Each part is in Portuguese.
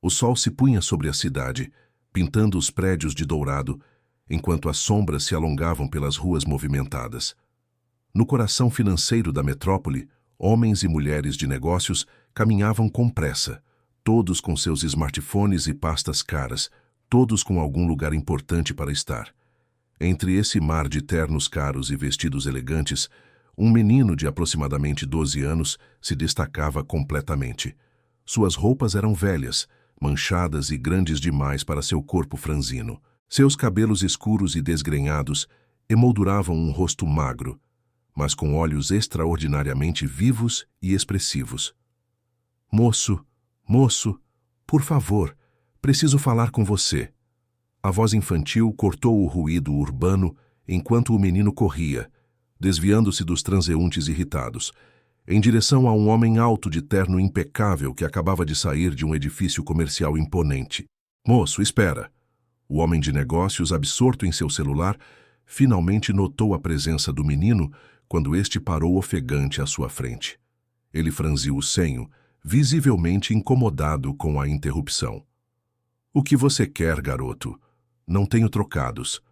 O sol se punha sobre a cidade, pintando os prédios de dourado, enquanto as sombras se alongavam pelas ruas movimentadas. No coração financeiro da metrópole, homens e mulheres de negócios caminhavam com pressa, todos com seus smartphones e pastas caras, todos com algum lugar importante para estar. Entre esse mar de ternos caros e vestidos elegantes, um menino de aproximadamente 12 anos se destacava completamente. Suas roupas eram velhas, manchadas e grandes demais para seu corpo franzino. Seus cabelos escuros e desgrenhados emolduravam um rosto magro, mas com olhos extraordinariamente vivos e expressivos. "Moço, moço, por favor, preciso falar com você." A voz infantil cortou o ruído urbano enquanto o menino corria, desviando-se dos transeuntes irritados, em direção a um homem alto de terno impecável que acabava de sair de um edifício comercial imponente. "Moço, espera." O homem de negócios, absorto em seu celular, finalmente notou a presença do menino quando este parou ofegante à sua frente. Ele franziu o senho, visivelmente incomodado com a interrupção. "O que você quer, garoto? Não tenho trocados."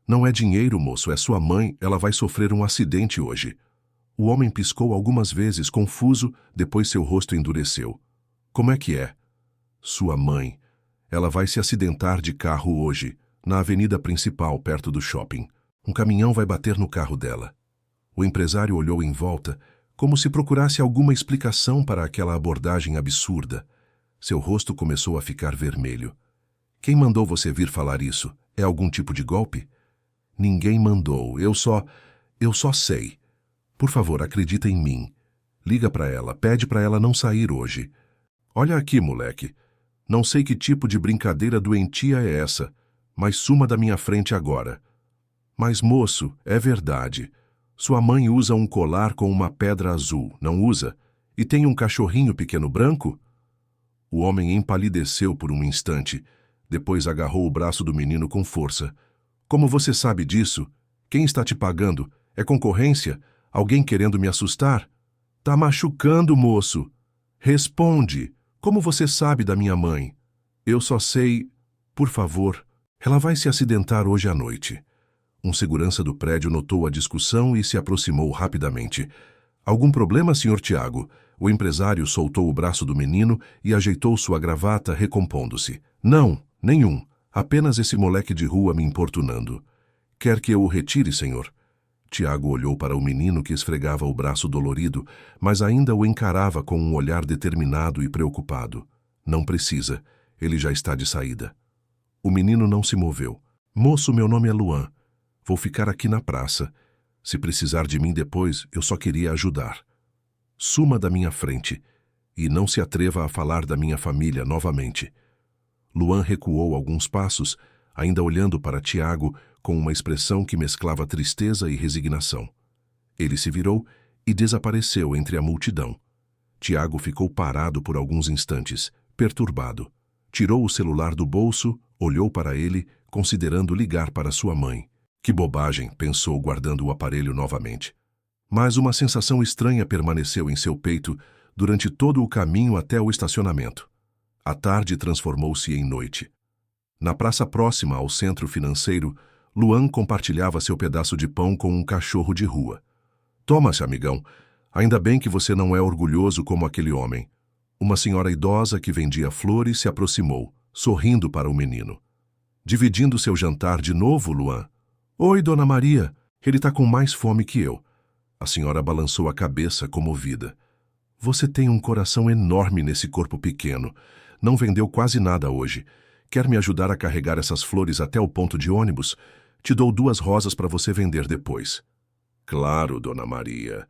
"Não é dinheiro, moço, é sua mãe, ela vai sofrer um acidente hoje." O homem piscou algumas vezes, confuso, depois seu rosto endureceu. "Como é que é?" "Sua mãe. Ela vai se acidentar de carro hoje, na avenida principal, perto do shopping. Um caminhão vai bater no carro dela." O empresário olhou em volta, como se procurasse alguma explicação para aquela abordagem absurda. Seu rosto começou a ficar vermelho. "Quem mandou você vir falar isso? É algum tipo de golpe?" "Ninguém mandou, eu só sei. Por favor, acredita em mim. Liga para ela, pede para ela não sair hoje." "Olha aqui, moleque. Não sei que tipo de brincadeira doentia é essa, mas suma da minha frente agora." "Mas, moço, é verdade. Sua mãe usa um colar com uma pedra azul, não usa? E tem um cachorrinho pequeno branco?" O homem empalideceu por um instante, depois agarrou o braço do menino com força. "Como você sabe disso? Quem está te pagando? É concorrência? Alguém querendo me assustar?" "Tá machucando, moço. Responde. Como você sabe da minha mãe?" "Eu só sei... Por favor, ela vai se acidentar hoje à noite." Um segurança do prédio notou a discussão e se aproximou rapidamente. "Algum problema, Sr. Tiago?" O empresário soltou o braço do menino e ajeitou sua gravata, recompondo-se. "Não, nenhum. Apenas esse moleque de rua me importunando." "Quer que eu o retire, senhor?" Tiago olhou para o menino que esfregava o braço dolorido, mas ainda o encarava com um olhar determinado e preocupado. "Não precisa. Ele já está de saída." O menino não se moveu. "Moço, meu nome é Luan. Vou ficar aqui na praça. Se precisar de mim depois, eu só queria ajudar. Suma da minha frente e não se atreva a falar da minha família novamente." Luan recuou alguns passos, ainda olhando para Tiago com uma expressão que mesclava tristeza e resignação. Ele se virou e desapareceu entre a multidão. Tiago ficou parado por alguns instantes, perturbado. Tirou o celular do bolso, olhou para ele, considerando ligar para sua mãe. "Que bobagem", pensou, guardando o aparelho novamente. Mas uma sensação estranha permaneceu em seu peito durante todo o caminho até o estacionamento. A tarde transformou-se em noite. Na praça próxima ao centro financeiro, Luan compartilhava seu pedaço de pão com um cachorro de rua. "Toma-se, amigão. Ainda bem que você não é orgulhoso como aquele homem." Uma senhora idosa que vendia flores se aproximou, sorrindo para o menino. "Dividindo seu jantar de novo, Luan?" "Oi, Dona Maria. Ele está com mais fome que eu." A senhora balançou a cabeça, comovida. "Você tem um coração enorme nesse corpo pequeno. Não vendeu quase nada hoje. Quer me ajudar a carregar essas flores até o ponto de ônibus? Te dou 2 rosas para você vender depois." "Claro, Dona Maria."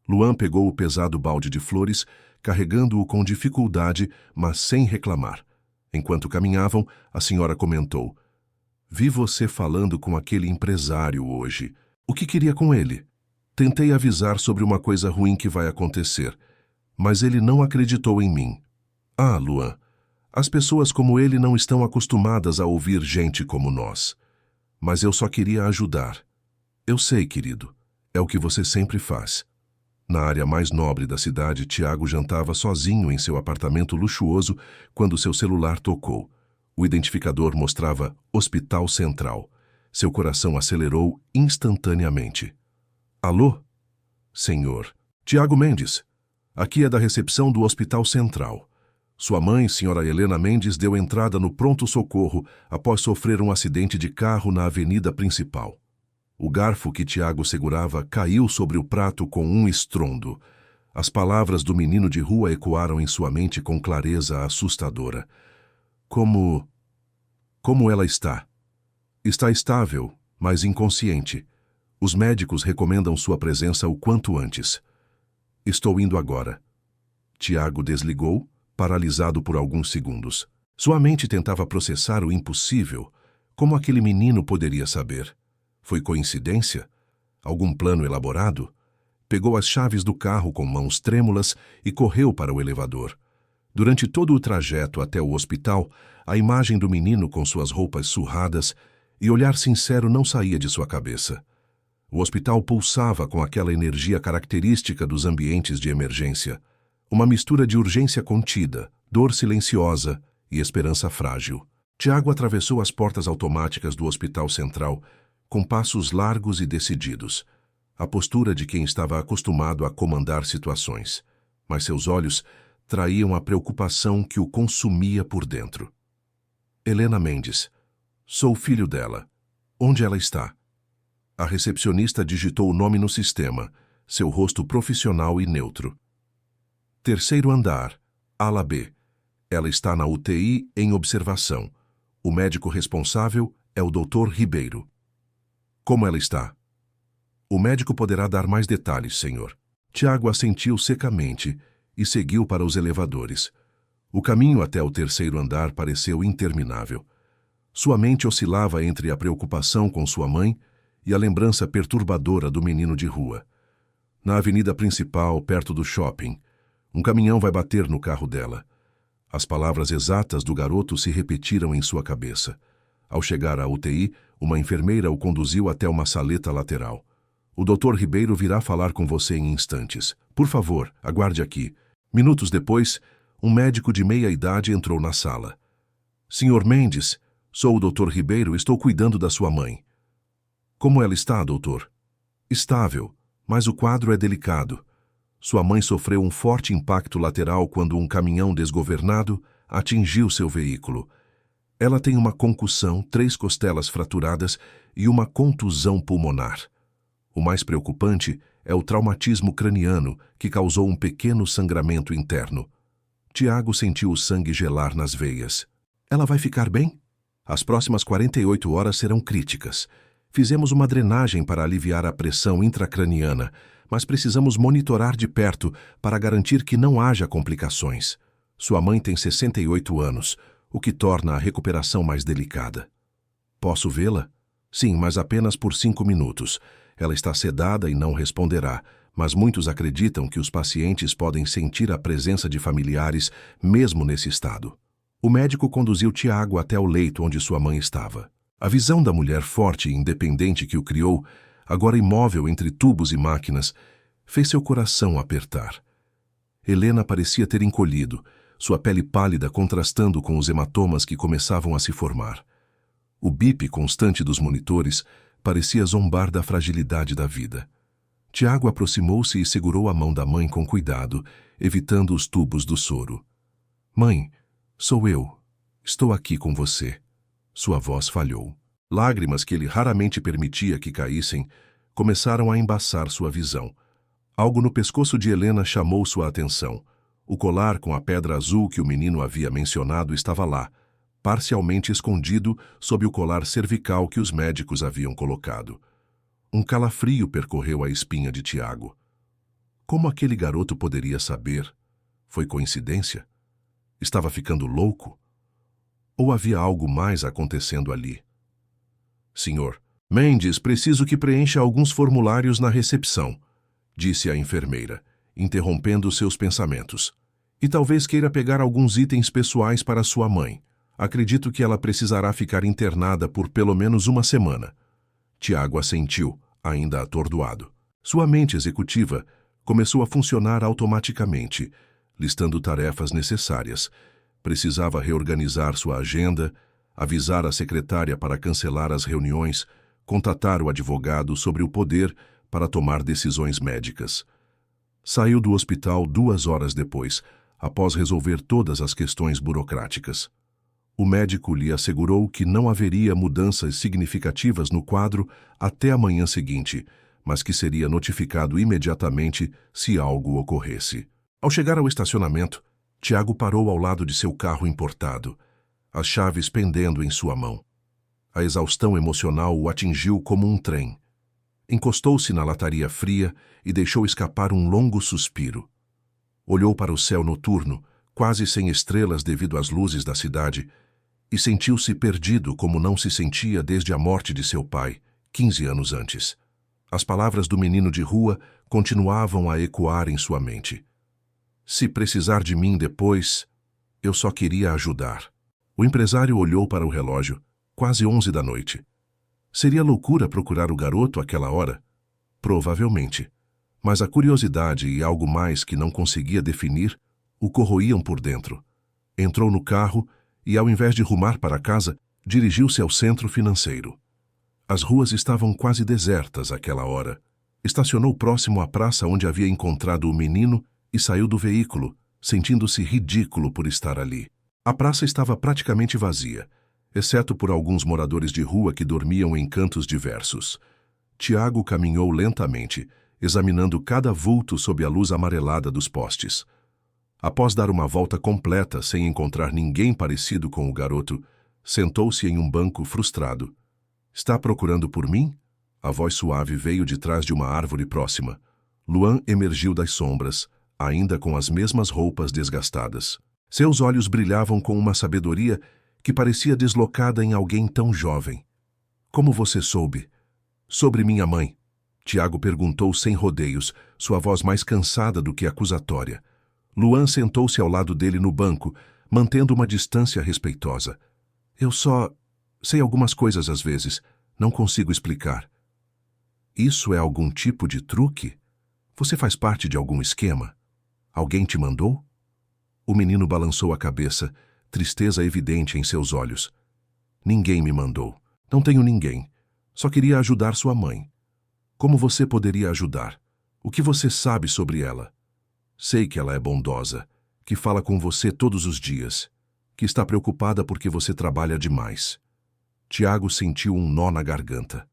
Luan pegou o pesado balde de flores, carregando-o com dificuldade, mas sem reclamar. Enquanto caminhavam, a senhora comentou: "Vi você falando com aquele empresário hoje. O que queria com ele?" "Tentei avisar sobre uma coisa ruim que vai acontecer, mas ele não acreditou em mim." "Ah, Luan, as pessoas como ele não estão acostumadas a ouvir gente como nós. Mas eu só queria ajudar." "Eu sei, querido. É o que você sempre faz." Na área mais nobre da cidade, Tiago jantava sozinho em seu apartamento luxuoso quando seu celular tocou. O identificador mostrava Hospital Central. Seu coração acelerou instantaneamente. Alô? Senhor. Tiago Mendes. Aqui é da recepção do Hospital Central. Sua mãe, senhora Helena Mendes, deu entrada no pronto-socorro após sofrer um acidente de carro na avenida principal. O garfo que Tiago segurava caiu sobre o prato com um estrondo. As palavras do menino de rua ecoaram em sua mente com clareza assustadora. Como ela está? Está estável, mas inconsciente. Os médicos recomendam sua presença o quanto antes. Estou indo agora. Tiago desligou, paralisado por alguns segundos. Sua mente tentava processar o impossível. Como aquele menino poderia saber? Foi coincidência? Algum plano elaborado? Pegou as chaves do carro com mãos trêmulas e correu para o elevador. Durante todo o trajeto até o hospital, a imagem do menino com suas roupas surradas e olhar sincero não saía de sua cabeça. O hospital pulsava com aquela energia característica dos ambientes de emergência. Uma mistura de urgência contida, dor silenciosa e esperança frágil. Tiago atravessou as portas automáticas do Hospital Central com passos largos e decididos. A postura de quem estava acostumado a comandar situações. Mas seus olhos traíam a preocupação que o consumia por dentro. Helena Mendes. Sou filho dela. Onde ela está? A recepcionista digitou o nome no sistema, seu rosto profissional e neutro. Terceiro andar, ala B. Ela está na UTI em observação. O médico responsável é o Dr. Ribeiro. Como ela está? O médico poderá dar mais detalhes, senhor. Tiago assentiu secamente e seguiu para os elevadores. O caminho até o terceiro andar pareceu interminável. Sua mente oscilava entre a preocupação com sua mãe e a lembrança perturbadora do menino de rua. Na avenida principal, perto do shopping, um caminhão vai bater no carro dela. As palavras exatas do garoto se repetiram em sua cabeça. Ao chegar à UTI, uma enfermeira o conduziu até uma saleta lateral. O Dr. Ribeiro virá falar com você em instantes. Por favor, aguarde aqui. Minutos depois, um médico de meia-idade entrou na sala. Senhor Mendes, sou o Dr. Ribeiro, estou cuidando da sua mãe. Como ela está, doutor? Estável, mas o quadro é delicado. Sua mãe sofreu um forte impacto lateral quando um caminhão desgovernado atingiu seu veículo. Ela tem uma concussão, 3 costelas fraturadas e uma contusão pulmonar. O mais preocupante é o traumatismo craniano, que causou um pequeno sangramento interno. Tiago sentiu o sangue gelar nas veias. Ela vai ficar bem? As próximas 48 horas serão críticas. Fizemos uma drenagem para aliviar a pressão intracraniana, mas precisamos monitorar de perto para garantir que não haja complicações. Sua mãe tem 68 anos, o que torna a recuperação mais delicada. Posso vê-la? Sim, mas apenas por 5 minutos. Ela está sedada e não responderá, mas muitos acreditam que os pacientes podem sentir a presença de familiares mesmo nesse estado. O médico conduziu Tiago até o leito onde sua mãe estava. A visão da mulher forte e independente que o criou, agora imóvel entre tubos e máquinas, fez seu coração apertar. Helena parecia ter encolhido, sua pele pálida contrastando com os hematomas que começavam a se formar. O bip constante dos monitores parecia zombar da fragilidade da vida. Tiago aproximou-se e segurou a mão da mãe com cuidado, evitando os tubos do soro. Mãe, sou eu. Estou aqui com você. Sua voz falhou. Lágrimas que ele raramente permitia que caíssem começaram a embaçar sua visão. Algo no pescoço de Helena chamou sua atenção. O colar com a pedra azul que o menino havia mencionado estava lá, parcialmente escondido sob o colar cervical que os médicos haviam colocado. Um calafrio percorreu a espinha de Tiago. Como aquele garoto poderia saber? Foi coincidência? Estava ficando louco? Ou havia algo mais acontecendo ali? Senhor Mendes, preciso que preencha alguns formulários na recepção, disse a enfermeira, interrompendo seus pensamentos. E talvez queira pegar alguns itens pessoais para sua mãe. Acredito que ela precisará ficar internada por pelo menos 1 semana. Tiago assentiu, ainda atordoado. Sua mente executiva começou a funcionar automaticamente, listando tarefas necessárias. Precisava reorganizar sua agenda, avisar a secretária para cancelar as reuniões, contatar o advogado sobre o poder para tomar decisões médicas. Saiu do hospital 2 horas depois, após resolver todas as questões burocráticas. O médico lhe assegurou que não haveria mudanças significativas no quadro até a manhã seguinte, mas que seria notificado imediatamente se algo ocorresse. Ao chegar ao estacionamento, Tiago parou ao lado de seu carro importado, as chaves pendendo em sua mão. A exaustão emocional o atingiu como um trem. Encostou-se na lataria fria e deixou escapar um longo suspiro. Olhou para o céu noturno, quase sem estrelas devido às luzes da cidade, e sentiu-se perdido como não se sentia desde a morte de seu pai, 15 anos antes. As palavras do menino de rua continuavam a ecoar em sua mente. Se precisar de mim depois, eu só queria ajudar. O empresário olhou para o relógio, quase 11 da noite. Seria loucura procurar o garoto àquela hora? Provavelmente. Mas a curiosidade e algo mais que não conseguia definir o corroíam por dentro. Entrou no carro e, ao invés de rumar para casa, dirigiu-se ao centro financeiro. As ruas estavam quase desertas àquela hora. Estacionou próximo à praça onde havia encontrado o menino e saiu do veículo, sentindo-se ridículo por estar ali. A praça estava praticamente vazia, exceto por alguns moradores de rua que dormiam em cantos diversos. Tiago caminhou lentamente, examinando cada vulto sob a luz amarelada dos postes. Após dar uma volta completa sem encontrar ninguém parecido com o garoto, sentou-se em um banco frustrado. "Está procurando por mim?" A voz suave veio de trás de uma árvore próxima. Luan emergiu das sombras, ainda com as mesmas roupas desgastadas. Seus olhos brilhavam com uma sabedoria que parecia deslocada em alguém tão jovem. "Como você soube?" "Sobre minha mãe." Tiago perguntou sem rodeios, sua voz mais cansada do que acusatória. Luan sentou-se ao lado dele no banco, mantendo uma distância respeitosa. "Eu só sei algumas coisas às vezes. Não consigo explicar." "Isso é algum tipo de truque? Você faz parte de algum esquema? Alguém te mandou?" O menino balançou a cabeça, tristeza evidente em seus olhos. "Ninguém me mandou. Não tenho ninguém. Só queria ajudar sua mãe." "Como você poderia ajudar? O que você sabe sobre ela?" "Sei que ela é bondosa, que fala com você todos os dias, que está preocupada porque você trabalha demais." Tiago sentiu um nó na garganta.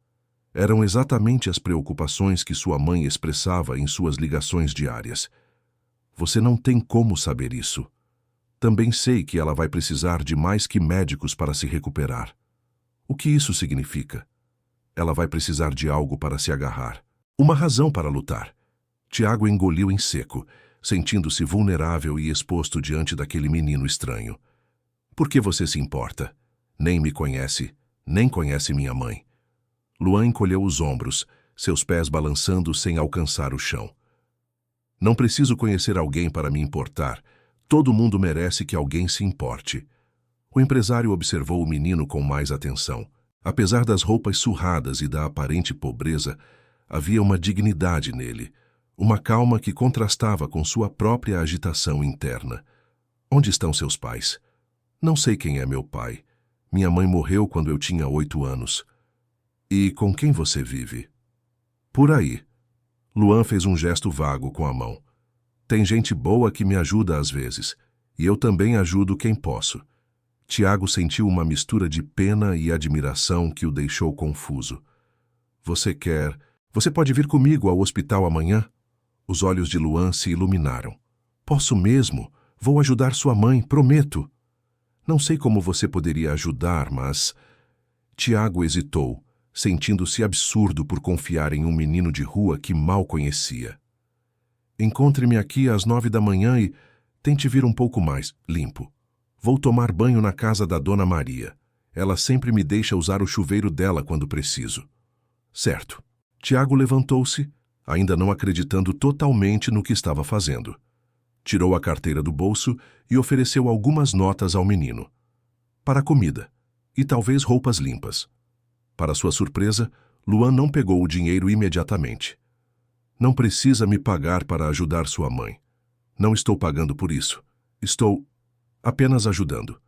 Eram exatamente as preocupações que sua mãe expressava em suas ligações diárias. "Você não tem como saber isso. Também sei que ela vai precisar de mais que médicos para se recuperar." "O que isso significa?" "Ela vai precisar de algo para se agarrar. Uma razão para lutar." Tiago engoliu em seco, sentindo-se vulnerável e exposto diante daquele menino estranho. "Por que você se importa? Nem me conhece, nem conhece minha mãe." Luan encolheu os ombros, seus pés balançando sem alcançar o chão. "Não preciso conhecer alguém para me importar. Todo mundo merece que alguém se importe." O empresário observou o menino com mais atenção. Apesar das roupas surradas e da aparente pobreza, havia uma dignidade nele, uma calma que contrastava com sua própria agitação interna. "Onde estão seus pais?" "Não sei quem é meu pai. Minha mãe morreu quando eu tinha 8 anos." "E com quem você vive?" "Por aí." Luan fez um gesto vago com a mão. "Tem gente boa que me ajuda às vezes, e eu também ajudo quem posso." Tiago sentiu uma mistura de pena e admiração que o deixou confuso. Você pode vir comigo ao hospital amanhã?" Os olhos de Luan se iluminaram. "Posso mesmo. Vou ajudar sua mãe, prometo." "Não sei como você poderia ajudar, mas..." Tiago hesitou, sentindo-se absurdo por confiar em um menino de rua que mal conhecia. "Encontre-me aqui às 9 da manhã e tente vir um pouco mais limpo. Vou tomar banho na casa da Dona Maria. Ela sempre me deixa usar o chuveiro dela quando preciso." "Certo." Tiago levantou-se, ainda não acreditando totalmente no que estava fazendo. Tirou a carteira do bolso e ofereceu algumas notas ao menino. Para comida, e talvez roupas limpas. Para sua surpresa, Luan não pegou o dinheiro imediatamente. Não precisa me pagar para ajudar sua mãe. Não estou pagando por isso. Estou apenas ajudando.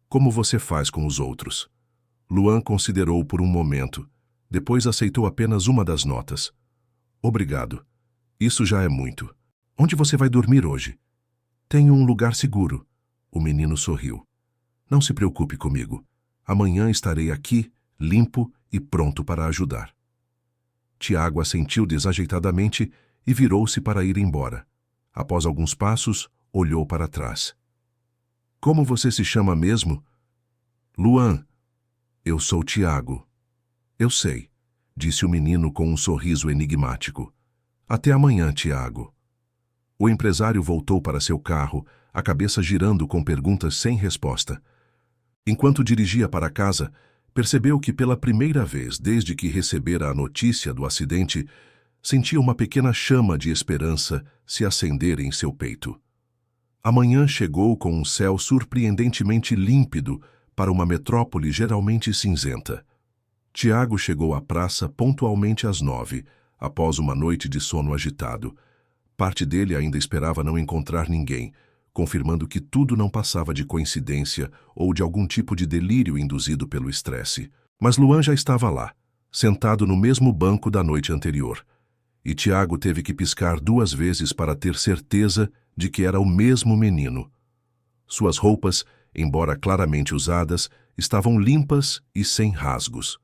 Como você faz com os outros? Luan considerou por um momento. Depois aceitou apenas uma das notas. Obrigado. Isso já é muito. Onde você vai dormir hoje? Tenho um lugar seguro. O menino sorriu. Não se preocupe comigo. Amanhã estarei aqui, limpo e pronto para ajudar. Tiago assentiu desajeitadamente e virou-se para ir embora. Após alguns passos, olhou para trás. Como você se chama mesmo? Luan. Eu sou Tiago. Eu sei, disse o menino com um sorriso enigmático. Até amanhã, Tiago. O empresário voltou para seu carro, a cabeça girando com perguntas sem resposta. Enquanto dirigia para casa, percebeu que pela primeira vez desde que recebera a notícia do acidente, sentia uma pequena chama de esperança se acender em seu peito. A manhã chegou com um céu surpreendentemente límpido para uma metrópole geralmente cinzenta. Tiago chegou à praça pontualmente às 9, após uma noite de sono agitado. Parte dele ainda esperava não encontrar ninguém, confirmando que tudo não passava de coincidência ou de algum tipo de delírio induzido pelo estresse. Mas Luan já estava lá, sentado no mesmo banco da noite anterior. E Tiago teve que piscar 2 vezes para ter certeza de que era o mesmo menino. Suas roupas, embora claramente usadas, estavam limpas e sem rasgos.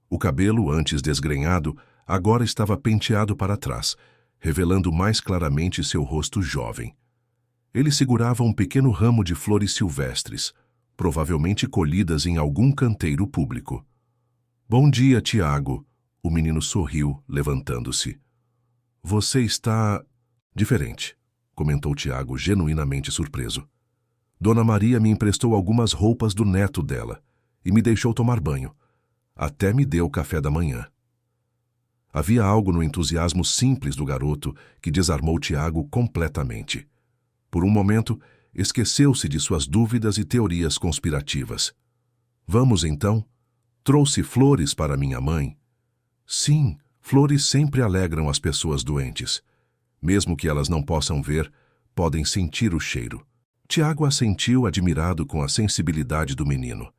O cabelo, antes desgrenhado, agora estava penteado para trás, revelando mais claramente seu rosto jovem. Ele segurava um pequeno ramo de flores silvestres, provavelmente colhidas em algum canteiro público. Bom dia, Tiago. O menino sorriu, levantando-se. Você está diferente, comentou Tiago, genuinamente surpreso. Dona Maria me emprestou algumas roupas do neto dela e me deixou tomar banho. Até me deu café da manhã. Havia algo no entusiasmo simples do garoto que desarmou Tiago completamente. Por um momento, esqueceu-se de suas dúvidas e teorias conspirativas. Vamos então? Trouxe flores para minha mãe? Sim, flores sempre alegram as pessoas doentes. Mesmo que elas não possam ver, podem sentir o cheiro. Tiago assentiu admirado com a sensibilidade do menino.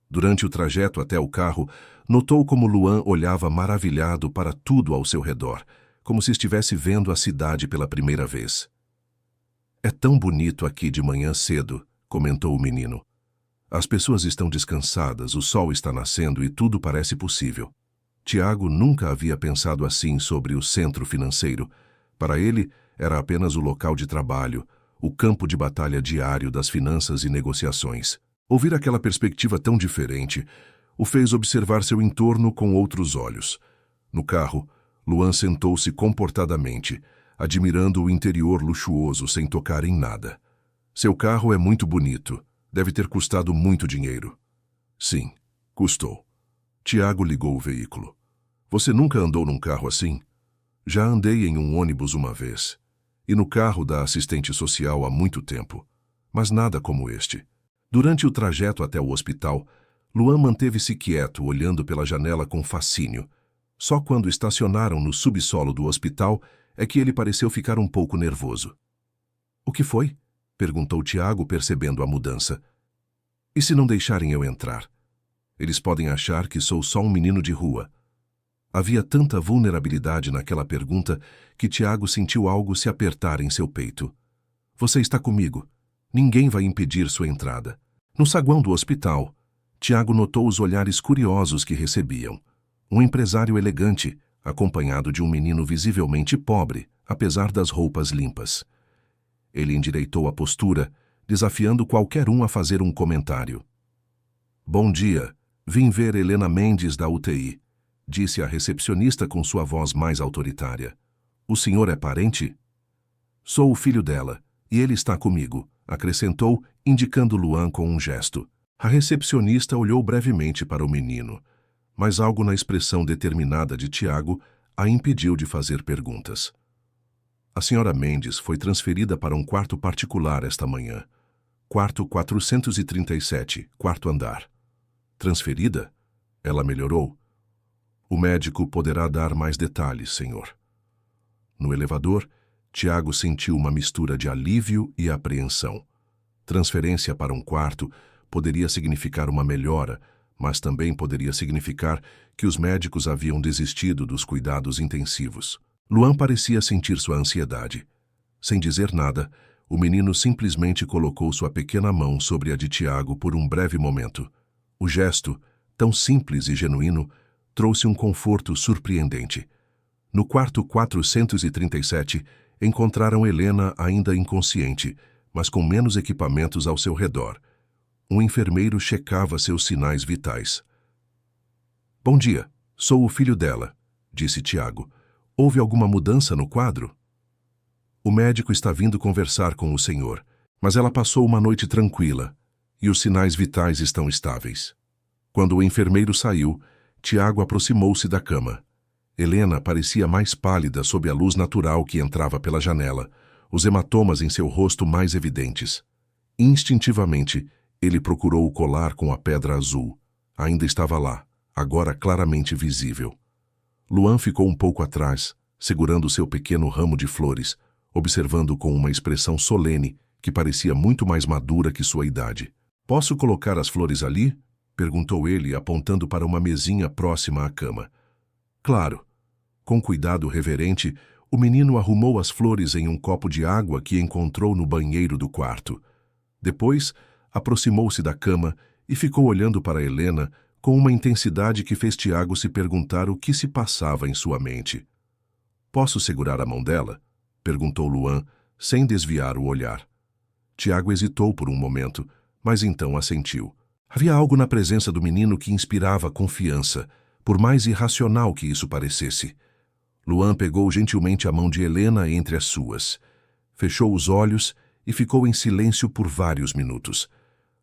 Durante o trajeto até o carro, notou como Luan olhava maravilhado para tudo ao seu redor, como se estivesse vendo a cidade pela primeira vez. É tão bonito aqui de manhã cedo, comentou o menino. As pessoas estão descansadas, o sol está nascendo e tudo parece possível. Tiago nunca havia pensado assim sobre o centro financeiro. Para ele, era apenas o local de trabalho, o campo de batalha diário das finanças e negociações. Ouvir aquela perspectiva tão diferente o fez observar seu entorno com outros olhos. No carro, Luan sentou-se comportadamente, admirando o interior luxuoso sem tocar em nada. Seu carro é muito bonito. Deve ter custado muito dinheiro. Sim, custou. Tiago ligou o veículo. Você nunca andou num carro assim? Já andei em um ônibus uma vez. E no carro da assistente social há muito tempo. Mas nada como este. Durante o trajeto até o hospital, Luan manteve-se quieto, olhando pela janela com fascínio. Só quando estacionaram no subsolo do hospital é que ele pareceu ficar um pouco nervoso. O que foi? Perguntou Tiago, percebendo a mudança. E se não deixarem eu entrar? Eles podem achar que sou só um menino de rua. Havia tanta vulnerabilidade naquela pergunta que Tiago sentiu algo se apertar em seu peito. Você está comigo. Ninguém vai impedir sua entrada. No saguão do hospital, Tiago notou os olhares curiosos que recebiam. Um empresário elegante, acompanhado de um menino visivelmente pobre, apesar das roupas limpas. Ele endireitou a postura, desafiando qualquer um a fazer um comentário. Bom dia, vim ver Helena Mendes da UTI, disse a recepcionista com sua voz mais autoritária. O senhor é parente? Sou o filho dela, e ele está comigo, acrescentou, indicando Luan com um gesto. A recepcionista olhou brevemente para o menino, mas algo na expressão determinada de Tiago a impediu de fazer perguntas. A senhora Mendes foi transferida para um quarto particular esta manhã. Quarto 437, quarto andar. Transferida? Ela melhorou? O médico poderá dar mais detalhes, senhor. No elevador, Tiago sentiu uma mistura de alívio e apreensão. Transferência para um quarto poderia significar uma melhora, mas também poderia significar que os médicos haviam desistido dos cuidados intensivos. Luan parecia sentir sua ansiedade. Sem dizer nada, o menino simplesmente colocou sua pequena mão sobre a de Tiago por um breve momento. O gesto, tão simples e genuíno, trouxe um conforto surpreendente. No quarto 437, encontraram Helena ainda inconsciente, mas com menos equipamentos ao seu redor. Um enfermeiro checava seus sinais vitais. "Bom dia, sou o filho dela", disse Tiago. "Houve alguma mudança no quadro?" "O médico está vindo conversar com o senhor, mas ela passou uma noite tranquila e os sinais vitais estão estáveis." Quando o enfermeiro saiu, Tiago aproximou-se da cama. Helena parecia mais pálida sob a luz natural que entrava pela janela, os hematomas em seu rosto mais evidentes. Instintivamente, ele procurou o colar com a pedra azul. Ainda estava lá, agora claramente visível. Luan ficou um pouco atrás, segurando seu pequeno ramo de flores, observando com uma expressão solene que parecia muito mais madura que sua idade. "Posso colocar as flores ali?" perguntou ele, apontando para uma mesinha próxima à cama. "Claro." Com cuidado reverente, o menino arrumou as flores em um copo de água que encontrou no banheiro do quarto. Depois, aproximou-se da cama e ficou olhando para Helena com uma intensidade que fez Tiago se perguntar o que se passava em sua mente. "Posso segurar a mão dela?" perguntou Luan, sem desviar o olhar. Tiago hesitou por um momento, mas então assentiu. Havia algo na presença do menino que inspirava confiança, por mais irracional que isso parecesse. Luan pegou gentilmente a mão de Helena entre as suas. Fechou os olhos e ficou em silêncio por vários minutos.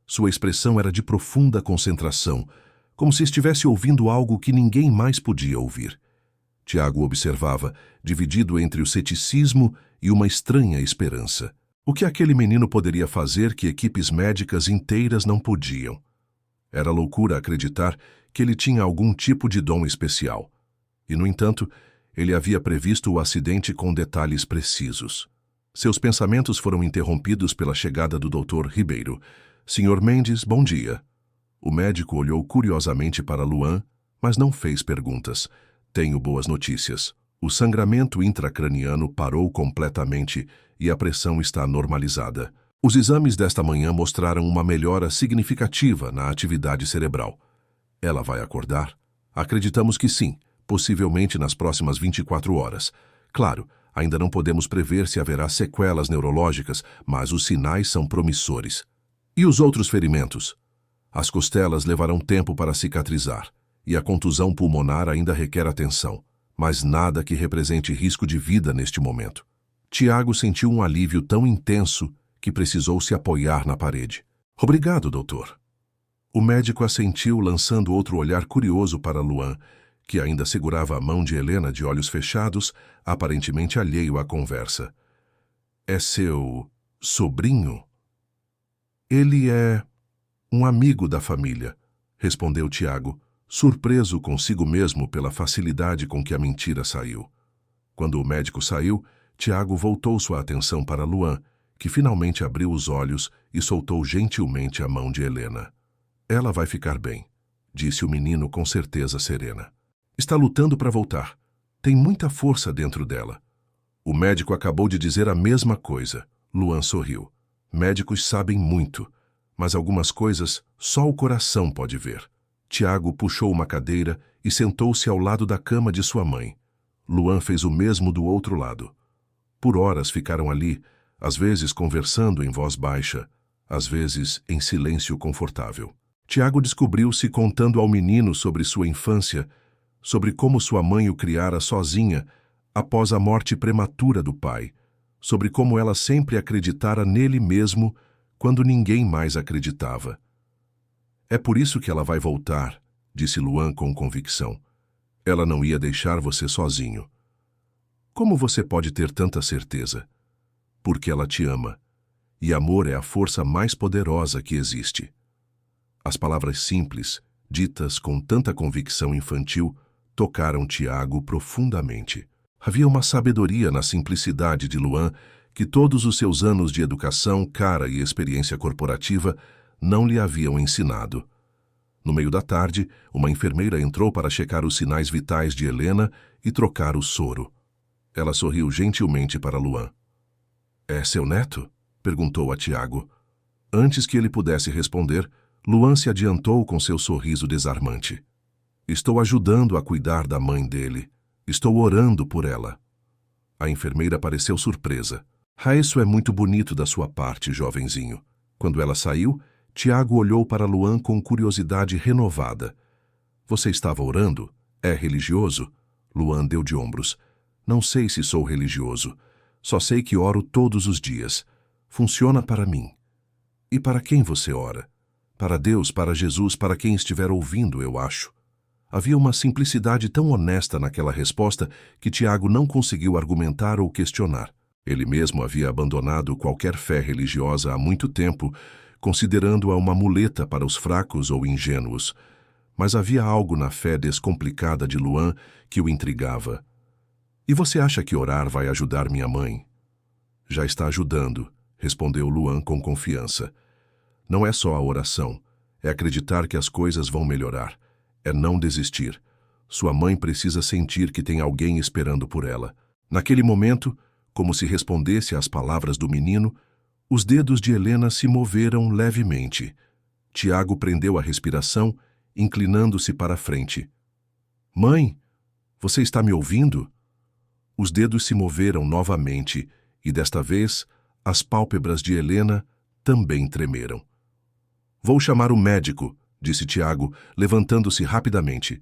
Sua expressão era de profunda concentração, como se estivesse ouvindo algo que ninguém mais podia ouvir. Tiago observava, dividido entre o ceticismo e uma estranha esperança. O que aquele menino poderia fazer que equipes médicas inteiras não podiam? Era loucura acreditar que ele tinha algum tipo de dom especial. E, no entanto, ele havia previsto o acidente com detalhes precisos. Seus pensamentos foram interrompidos pela chegada do Dr. Ribeiro. "Sr. Mendes, bom dia." O médico olhou curiosamente para Luan, mas não fez perguntas. "Tenho boas notícias. O sangramento intracraniano parou completamente e a pressão está normalizada. Os exames desta manhã mostraram uma melhora significativa na atividade cerebral." "Ela vai acordar?" "Acreditamos que sim, possivelmente nas próximas 24 horas. Claro, ainda não podemos prever se haverá sequelas neurológicas, mas os sinais são promissores." "E os outros ferimentos?" "As costelas levarão tempo para cicatrizar, e a contusão pulmonar ainda requer atenção, mas nada que represente risco de vida neste momento." Tiago sentiu um alívio tão intenso que precisou se apoiar na parede. "Obrigado, doutor." O médico assentiu, lançando outro olhar curioso para Luan, que ainda segurava a mão de Helena de olhos fechados, aparentemente alheio à conversa. "É seu sobrinho?" "Ele é um amigo da família", respondeu Tiago, surpreso consigo mesmo pela facilidade com que a mentira saiu. Quando o médico saiu, Tiago voltou sua atenção para Luan, que finalmente abriu os olhos e soltou gentilmente a mão de Helena. "Ela vai ficar bem", disse o menino com certeza serena. "Está lutando para voltar. Tem muita força dentro dela." O médico acabou de dizer a mesma coisa. Luan sorriu. "Médicos sabem muito, mas algumas coisas só o coração pode ver." Tiago puxou uma cadeira e sentou-se ao lado da cama de sua mãe. Luan fez o mesmo do outro lado. Por horas ficaram ali, às vezes conversando em voz baixa, às vezes em silêncio confortável. Tiago descobriu-se contando ao menino sobre sua infância, sobre como sua mãe o criara sozinha após a morte prematura do pai, sobre como ela sempre acreditara nele mesmo quando ninguém mais acreditava. "É por isso que ela vai voltar", disse Luan com convicção. "Ela não ia deixar você sozinho." "Como você pode ter tanta certeza?" "Porque ela te ama, e amor é a força mais poderosa que existe." As palavras simples, ditas com tanta convicção infantil, tocaram Tiago profundamente. Havia uma sabedoria na simplicidade de Luan que todos os seus anos de educação, cara e experiência corporativa não lhe haviam ensinado. No meio da tarde, uma enfermeira entrou para checar os sinais vitais de Helena e trocar o soro. Ela sorriu gentilmente para Luan. "É seu neto?" perguntou a Tiago. Antes que ele pudesse responder, Luan se adiantou com seu sorriso desarmante. "Estou ajudando a cuidar da mãe dele. Estou orando por ela." A enfermeira pareceu surpresa. "Isso é muito bonito da sua parte, jovenzinho." Quando ela saiu, Tiago olhou para Luan com curiosidade renovada. "Você estava orando? É religioso?" Luan deu de ombros. "Não sei se sou religioso. Só sei que oro todos os dias. Funciona para mim." "E para quem você ora?" "Para Deus, para Jesus, para quem estiver ouvindo, eu acho." Havia uma simplicidade tão honesta naquela resposta que Tiago não conseguiu argumentar ou questionar. Ele mesmo havia abandonado qualquer fé religiosa há muito tempo, considerando-a uma muleta para os fracos ou ingênuos. Mas havia algo na fé descomplicada de Luan que o intrigava. "E você acha que orar vai ajudar minha mãe?" "Já está ajudando", respondeu Luan com confiança. "Não é só a oração, é acreditar que as coisas vão melhorar. É não desistir. Sua mãe precisa sentir que tem alguém esperando por ela." Naquele momento, como se respondesse às palavras do menino, os dedos de Helena se moveram levemente. Tiago prendeu a respiração, inclinando-se para a frente. "Mãe, você está me ouvindo?" Os dedos se moveram novamente e, desta vez, as pálpebras de Helena também tremeram. "Vou chamar o médico", disse Tiago, levantando-se rapidamente.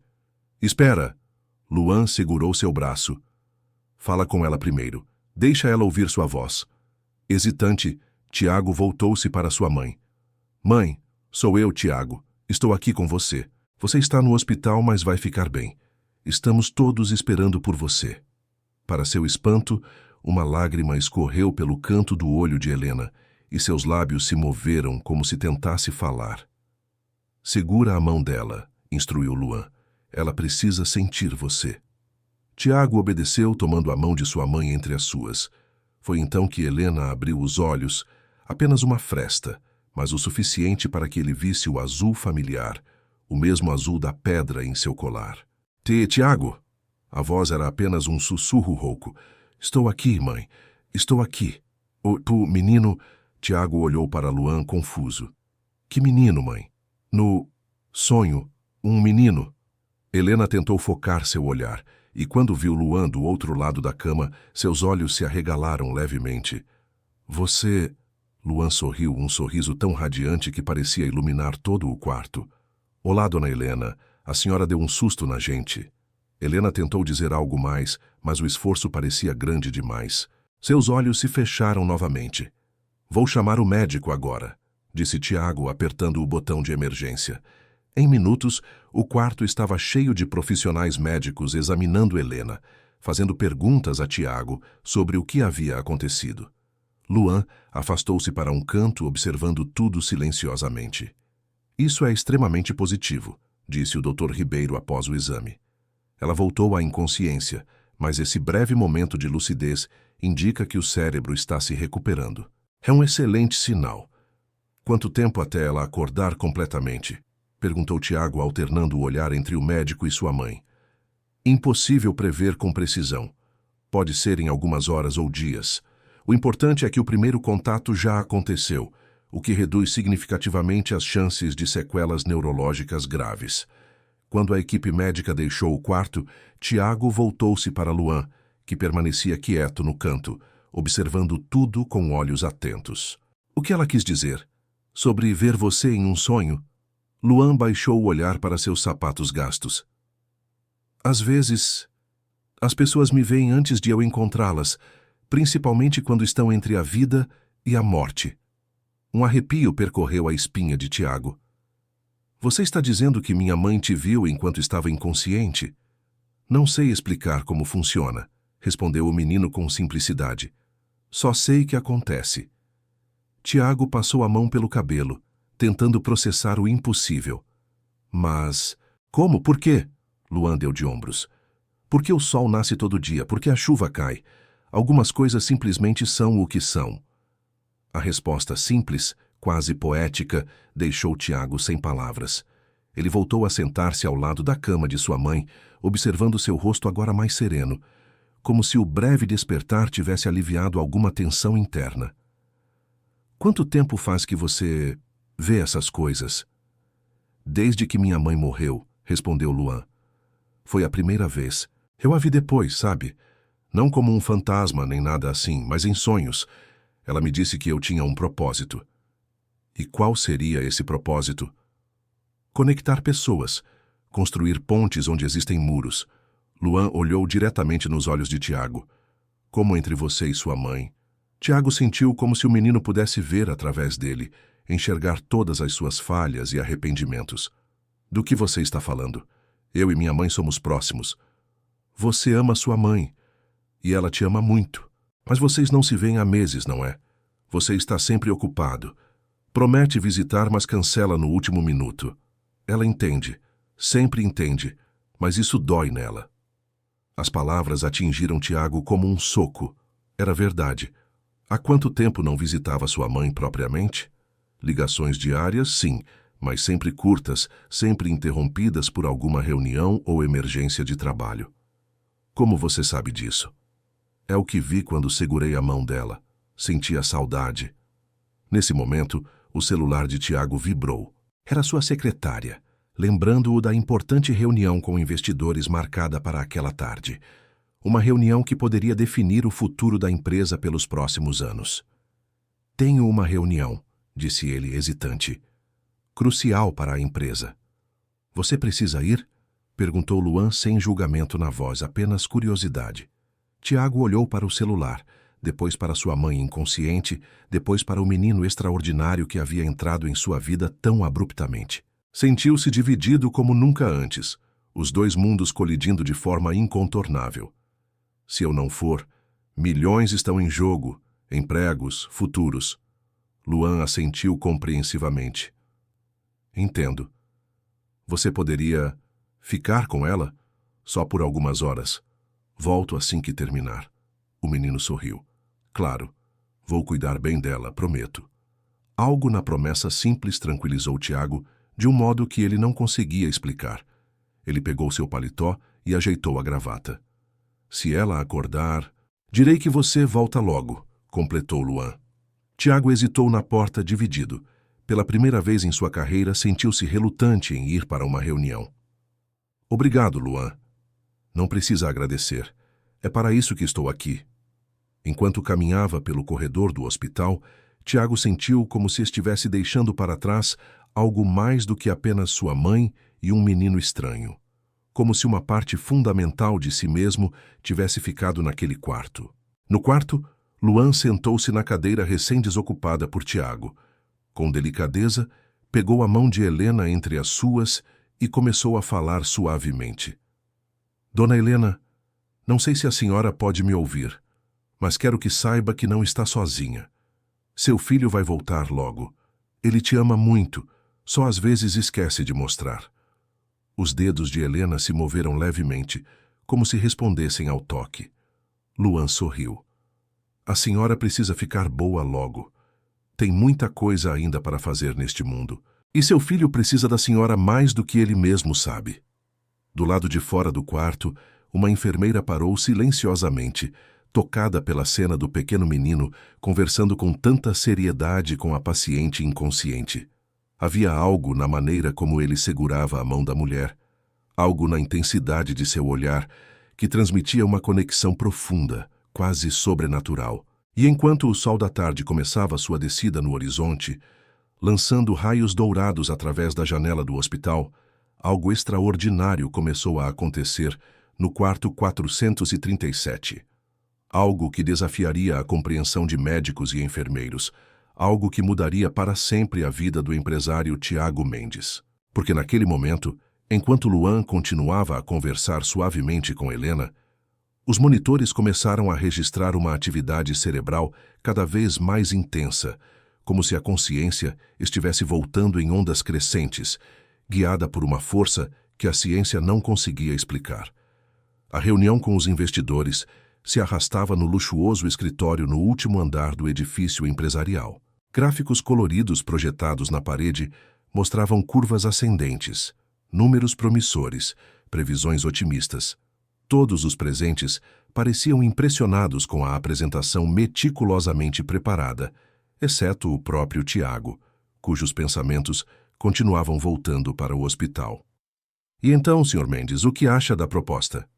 "Espera!" Luan segurou seu braço. "Fala com ela primeiro. Deixa ela ouvir sua voz." Hesitante, Tiago voltou-se para sua mãe. "Mãe, sou eu, Tiago. Estou aqui com você. Você está no hospital, mas vai ficar bem. Estamos todos esperando por você." Para seu espanto, uma lágrima escorreu pelo canto do olho de Helena e seus lábios se moveram como se tentasse falar. "Segura a mão dela", instruiu Luan. "Ela precisa sentir você." Tiago obedeceu, tomando a mão de sua mãe entre as suas. Foi então que Helena abriu os olhos, apenas uma fresta, mas o suficiente para que ele visse o azul familiar, o mesmo azul da pedra em seu colar. Tiago!" A voz era apenas um sussurro rouco. "Estou aqui, mãe. Estou aqui." Tu, menino..." Tiago olhou para Luan confuso. "Que menino, mãe?" "No sonho, um menino." Helena tentou focar seu olhar, e quando viu Luan do outro lado da cama, seus olhos se arregalaram levemente. "Você..." Luan sorriu, um sorriso tão radiante que parecia iluminar todo o quarto. "Olá, dona Helena. A senhora deu um susto na gente." Helena tentou dizer algo mais, mas o esforço parecia grande demais. Seus olhos se fecharam novamente. "Vou chamar o médico agora", disse Tiago, apertando o botão de emergência. Em minutos, o quarto estava cheio de profissionais médicos examinando Helena, fazendo perguntas a Tiago sobre o que havia acontecido. Luan afastou-se para um canto, observando tudo silenciosamente. "Isso é extremamente positivo", disse o Dr. Ribeiro após o exame. Ela voltou à inconsciência, mas esse breve momento de lucidez indica que o cérebro está se recuperando. É um excelente sinal. "Quanto tempo até ela acordar completamente?" perguntou Tiago, alternando o olhar entre o médico e sua mãe. "Impossível prever com precisão. Pode ser em algumas horas ou dias. O importante é que o primeiro contato já aconteceu, o que reduz significativamente as chances de sequelas neurológicas graves." Quando a equipe médica deixou o quarto, Tiago voltou-se para Luan, que permanecia quieto no canto, observando tudo com olhos atentos. "O que ela quis dizer? Sobre ver você em um sonho?" Luan baixou o olhar para seus sapatos gastos. "Às vezes, as pessoas me veem antes de eu encontrá-las, principalmente quando estão entre a vida e a morte." Um arrepio percorreu a espinha de Tiago. "Você está dizendo que minha mãe te viu enquanto estava inconsciente?" "Não sei explicar como funciona", respondeu o menino com simplicidade. "Só sei que acontece." Tiago passou a mão pelo cabelo, tentando processar o impossível. "Mas... como? Por quê?" Luan deu de ombros. Por que o sol nasce todo dia? Por que a chuva cai? Algumas coisas simplesmente são o que são. A resposta simples, quase poética, deixou Tiago sem palavras. Ele voltou a sentar-se ao lado da cama de sua mãe, observando seu rosto agora mais sereno, como se o breve despertar tivesse aliviado alguma tensão interna. Quanto tempo faz que você vê essas coisas? Desde que minha mãe morreu, respondeu Luan. Foi a primeira vez. Eu a vi depois, sabe? Não como um fantasma nem nada assim, mas em sonhos. Ela me disse que eu tinha um propósito. E qual seria esse propósito? Conectar pessoas, construir pontes onde existem muros. Luan olhou diretamente nos olhos de Tiago. Como entre você e sua mãe. Tiago sentiu como se o menino pudesse ver através dele, enxergar todas as suas falhas e arrependimentos. Do que você está falando? Eu e minha mãe somos próximos. Você ama sua mãe. E ela te ama muito. Mas vocês não se veem há meses, não é? Você está sempre ocupado. Promete visitar, mas cancela no último minuto. Ela entende, sempre entende, mas isso dói nela. As palavras atingiram Tiago como um soco. Era verdade. Há quanto tempo não visitava sua mãe propriamente? Ligações diárias, sim, mas sempre curtas, sempre interrompidas por alguma reunião ou emergência de trabalho. Como você sabe disso? É o que vi quando segurei a mão dela. Senti a saudade. Nesse momento, o celular de Tiago vibrou. Era sua secretária, lembrando-o da importante reunião com investidores marcada para aquela tarde. Uma reunião que poderia definir o futuro da empresa pelos próximos anos. Tenho uma reunião, disse ele hesitante. Crucial para a empresa. Você precisa ir? Perguntou Luan sem julgamento na voz, apenas curiosidade. Tiago olhou para o celular, depois para sua mãe inconsciente, depois para o menino extraordinário que havia entrado em sua vida tão abruptamente. Sentiu-se dividido como nunca antes, os dois mundos colidindo de forma incontornável. Se eu não for, milhões estão em jogo, empregos, futuros. Luan assentiu compreensivamente. Entendo. Você poderia ficar com ela? Só por algumas horas. Volto assim que terminar. O menino sorriu. Claro, vou cuidar bem dela, prometo. Algo na promessa simples tranquilizou Tiago, de um modo que ele não conseguia explicar. Ele pegou seu paletó e ajeitou a gravata. Se ela acordar... Direi que você volta logo, completou Luan. Tiago hesitou na porta, dividido. Pela primeira vez em sua carreira, sentiu-se relutante em ir para uma reunião. Obrigado, Luan. Não precisa agradecer. É para isso que estou aqui. Enquanto caminhava pelo corredor do hospital, Tiago sentiu como se estivesse deixando para trás algo mais do que apenas sua mãe e um menino estranho. Como se uma parte fundamental de si mesmo tivesse ficado naquele quarto. No quarto, Luan sentou-se na cadeira recém-desocupada por Tiago. Com delicadeza, pegou a mão de Helena entre as suas e começou a falar suavemente. Dona Helena, não sei se a senhora pode me ouvir, mas quero que saiba que não está sozinha. Seu filho vai voltar logo. Ele te ama muito, só às vezes esquece de mostrar. Os dedos de Helena se moveram levemente, como se respondessem ao toque. Luan sorriu. A senhora precisa ficar boa logo. Tem muita coisa ainda para fazer neste mundo. E seu filho precisa da senhora mais do que ele mesmo sabe. Do lado de fora do quarto, uma enfermeira parou silenciosamente, tocada pela cena do pequeno menino conversando com tanta seriedade com a paciente inconsciente. Havia algo na maneira como ele segurava a mão da mulher, algo na intensidade de seu olhar que transmitia uma conexão profunda, quase sobrenatural. E enquanto o sol da tarde começava sua descida no horizonte, lançando raios dourados através da janela do hospital, algo extraordinário começou a acontecer no quarto 437. Algo que desafiaria a compreensão de médicos e enfermeiros, algo que mudaria para sempre a vida do empresário Tiago Mendes. Porque naquele momento, enquanto Luan continuava a conversar suavemente com Helena, os monitores começaram a registrar uma atividade cerebral cada vez mais intensa, como se a consciência estivesse voltando em ondas crescentes, guiada por uma força que a ciência não conseguia explicar. A reunião com os investidores se arrastava no luxuoso escritório no último andar do edifício empresarial. Gráficos coloridos projetados na parede mostravam curvas ascendentes, números promissores, previsões otimistas. Todos os presentes pareciam impressionados com a apresentação meticulosamente preparada, exceto o próprio Tiago, cujos pensamentos continuavam voltando para o hospital. E então, Sr. Mendes, o que acha da proposta?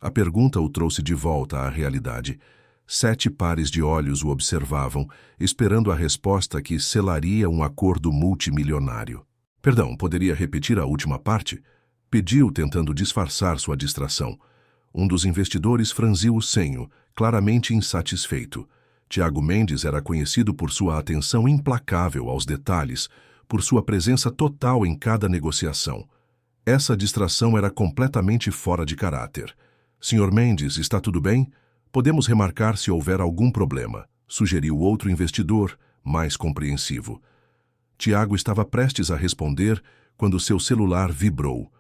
A pergunta o trouxe de volta à realidade. 7 pares de olhos o observavam, esperando a resposta que selaria um acordo multimilionário. Perdão, poderia repetir a última parte? Pediu, tentando disfarçar sua distração. Um dos investidores franziu o senho, claramente insatisfeito. Tiago Mendes era conhecido por sua atenção implacável aos detalhes, por sua presença total em cada negociação. Essa distração era completamente fora de caráter. Sr. Mendes, está tudo bem? Podemos remarcar se houver algum problema, sugeriu outro investidor, mais compreensivo. Tiago estava prestes a responder quando seu celular vibrou.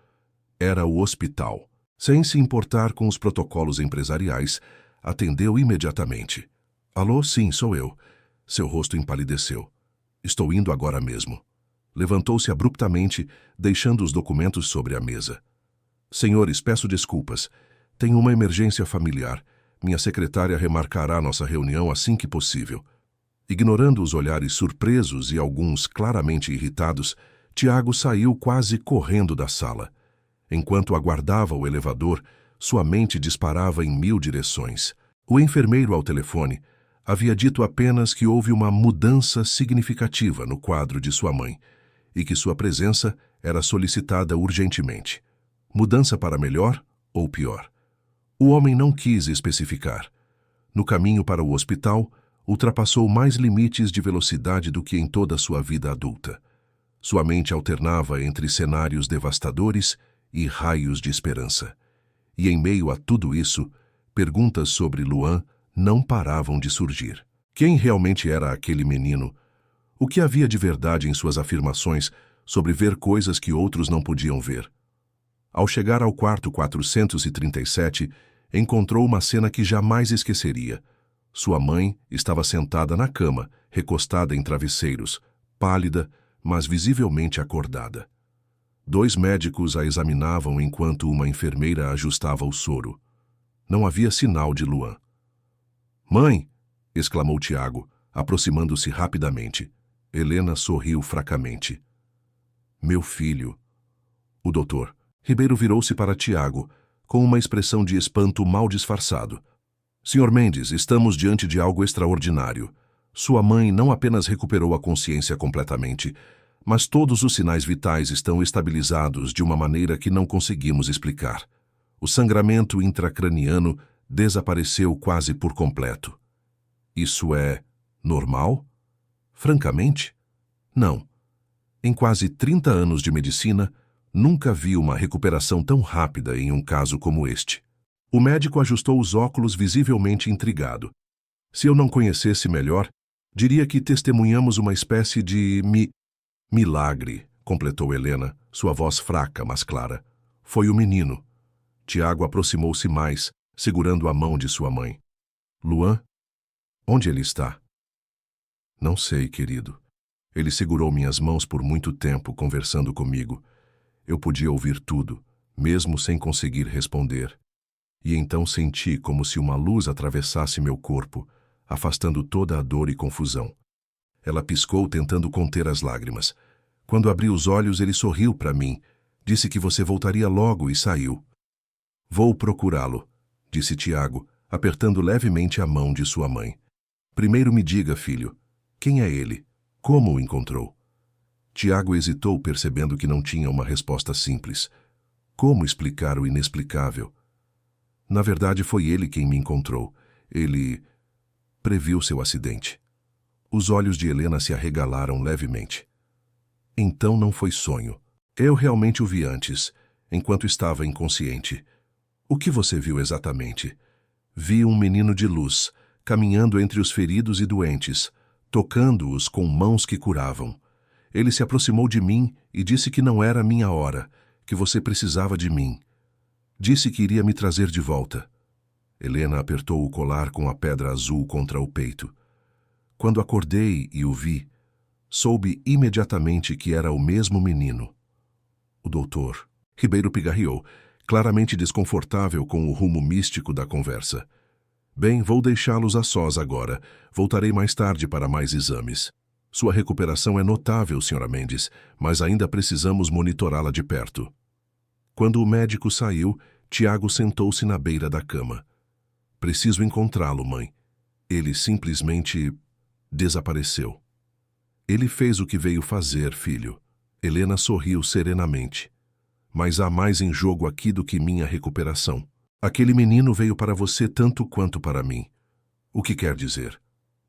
Era o hospital. Sem se importar com os protocolos empresariais, atendeu imediatamente. Alô, sim, sou eu. Seu rosto empalideceu. Estou indo agora mesmo. Levantou-se abruptamente, deixando os documentos sobre a mesa. Senhores, peço desculpas. Tenho uma emergência familiar. Minha secretária remarcará nossa reunião assim que possível. Ignorando os olhares surpresos e alguns claramente irritados, Tiago saiu quase correndo da sala. Enquanto aguardava o elevador, sua mente disparava em 1000 direções. O enfermeiro ao telefone havia dito apenas que houve uma mudança significativa no quadro de sua mãe e que sua presença era solicitada urgentemente. Mudança para melhor ou pior? O homem não quis especificar. No caminho para o hospital, ultrapassou mais limites de velocidade do que em toda a sua vida adulta. Sua mente alternava entre cenários devastadores e raios de esperança. E em meio a tudo isso, perguntas sobre Luan não paravam de surgir. Quem realmente era aquele menino? O que havia de verdade em suas afirmações sobre ver coisas que outros não podiam ver? Ao chegar ao quarto 437, encontrou uma cena que jamais esqueceria. Sua mãe estava sentada na cama, recostada em travesseiros, pálida, mas visivelmente acordada. 2 médicos a examinavam enquanto uma enfermeira ajustava o soro. Não havia sinal de Luan. "Mãe!" exclamou Tiago, aproximando-se rapidamente. Helena sorriu fracamente. "Meu filho." O doutor Ribeiro virou-se para Tiago, com uma expressão de espanto mal disfarçado. "Sr. Mendes, estamos diante de algo extraordinário. Sua mãe não apenas recuperou a consciência completamente, mas todos os sinais vitais estão estabilizados de uma maneira que não conseguimos explicar. O sangramento intracraniano desapareceu quase por completo. Isso é normal? Francamente, não. Em quase 30 anos de medicina, nunca vi uma recuperação tão rápida em um caso como este." O médico ajustou os óculos visivelmente intrigado. "Se eu não conhecesse melhor, diria que testemunhamos uma espécie de milagre", completou Helena, sua voz fraca, mas clara. "Foi o menino." Tiago aproximou-se mais, segurando a mão de sua mãe. "Luan? Onde ele está?" "Não sei, querido. Ele segurou minhas mãos por muito tempo, conversando comigo. Eu podia ouvir tudo, mesmo sem conseguir responder. E então senti como se uma luz atravessasse meu corpo, afastando toda a dor e confusão." Ela piscou, tentando conter as lágrimas. "Quando abri os olhos, ele sorriu para mim. Disse que você voltaria logo e saiu." "Vou procurá-lo", disse Tiago, apertando levemente a mão de sua mãe. "Primeiro me diga, filho, quem é ele? Como o encontrou?" Tiago hesitou, percebendo que não tinha uma resposta simples. Como explicar o inexplicável? "Na verdade, foi ele quem me encontrou. Ele previu seu acidente." Os olhos de Helena se arregalaram levemente. "Então não foi sonho. Eu realmente o vi antes, enquanto estava inconsciente." "O que você viu exatamente?" "Vi um menino de luz, caminhando entre os feridos e doentes, tocando-os com mãos que curavam. Ele se aproximou de mim e disse que não era minha hora, que você precisava de mim." Disse que iria me trazer de volta. Helena apertou o colar com a pedra azul contra o peito. Quando acordei e o vi, soube imediatamente que era o mesmo menino. O doutor. Ribeiro pigarreou, claramente desconfortável com o rumo místico da conversa. Bem, vou deixá-los a sós agora. Voltarei mais tarde para mais exames. Sua recuperação é notável, Sra. Mendes, mas ainda precisamos monitorá-la de perto. Quando o médico saiu, Tiago sentou-se na beira da cama. Preciso encontrá-lo, mãe. Ele simplesmente desapareceu. Ele fez o que veio fazer, filho. Helena sorriu serenamente. Mas há mais em jogo aqui do que minha recuperação. Aquele menino veio para você tanto quanto para mim. O que quer dizer?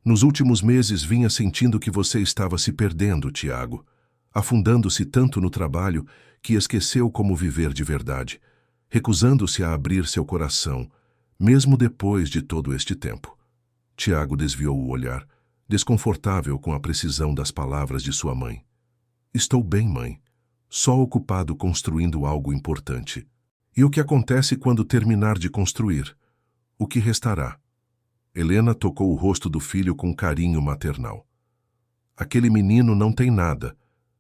Nos últimos meses vinha sentindo que você estava se perdendo, Tiago, afundando-se tanto no trabalho que esqueceu como viver de verdade, recusando-se a abrir seu coração, mesmo depois de todo este tempo. Tiago desviou o olhar, desconfortável com a precisão das palavras de sua mãe. Estou bem, mãe. Só ocupado construindo algo importante. E o que acontece quando terminar de construir? O que restará? Helena tocou o rosto do filho com carinho maternal. Aquele menino não tem nada,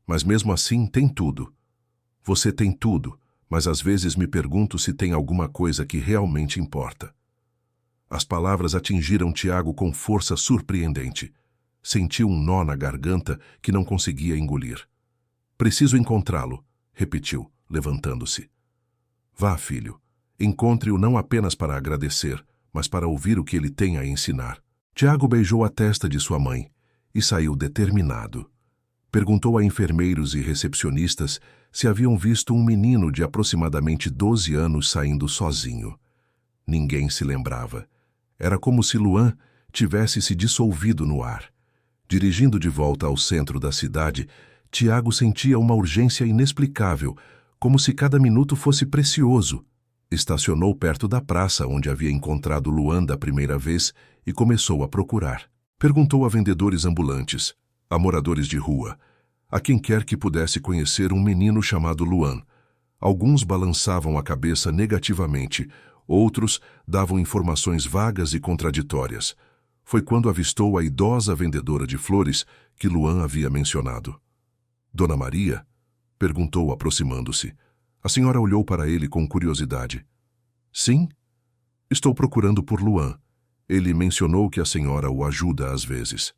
mas mesmo assim tem tudo. Você tem tudo, mas às vezes me pergunto se tem alguma coisa que realmente importa. As palavras atingiram Tiago com força surpreendente. Sentiu um nó na garganta que não conseguia engolir. Preciso encontrá-lo, repetiu, levantando-se. Vá, filho. Encontre-o não apenas para agradecer, mas para ouvir o que ele tem a ensinar. Tiago beijou a testa de sua mãe e saiu determinado. Perguntou a enfermeiros e recepcionistas se haviam visto um menino de aproximadamente 12 anos saindo sozinho. Ninguém se lembrava. Era como se Luan tivesse se dissolvido no ar. Dirigindo de volta ao centro da cidade, Tiago sentia uma urgência inexplicável, como se cada minuto fosse precioso. Estacionou perto da praça onde havia encontrado Luan da primeira vez e começou a procurar. Perguntou a vendedores ambulantes, a moradores de rua, a quem quer que pudesse conhecer um menino chamado Luan. Alguns balançavam a cabeça negativamente, outros davam informações vagas e contraditórias. Foi quando avistou a idosa vendedora de flores que Luan havia mencionado. Dona Maria? Perguntou, aproximando-se. A senhora olhou para ele com curiosidade. Sim? Estou procurando por Luan. Ele mencionou que a senhora o ajuda às vezes.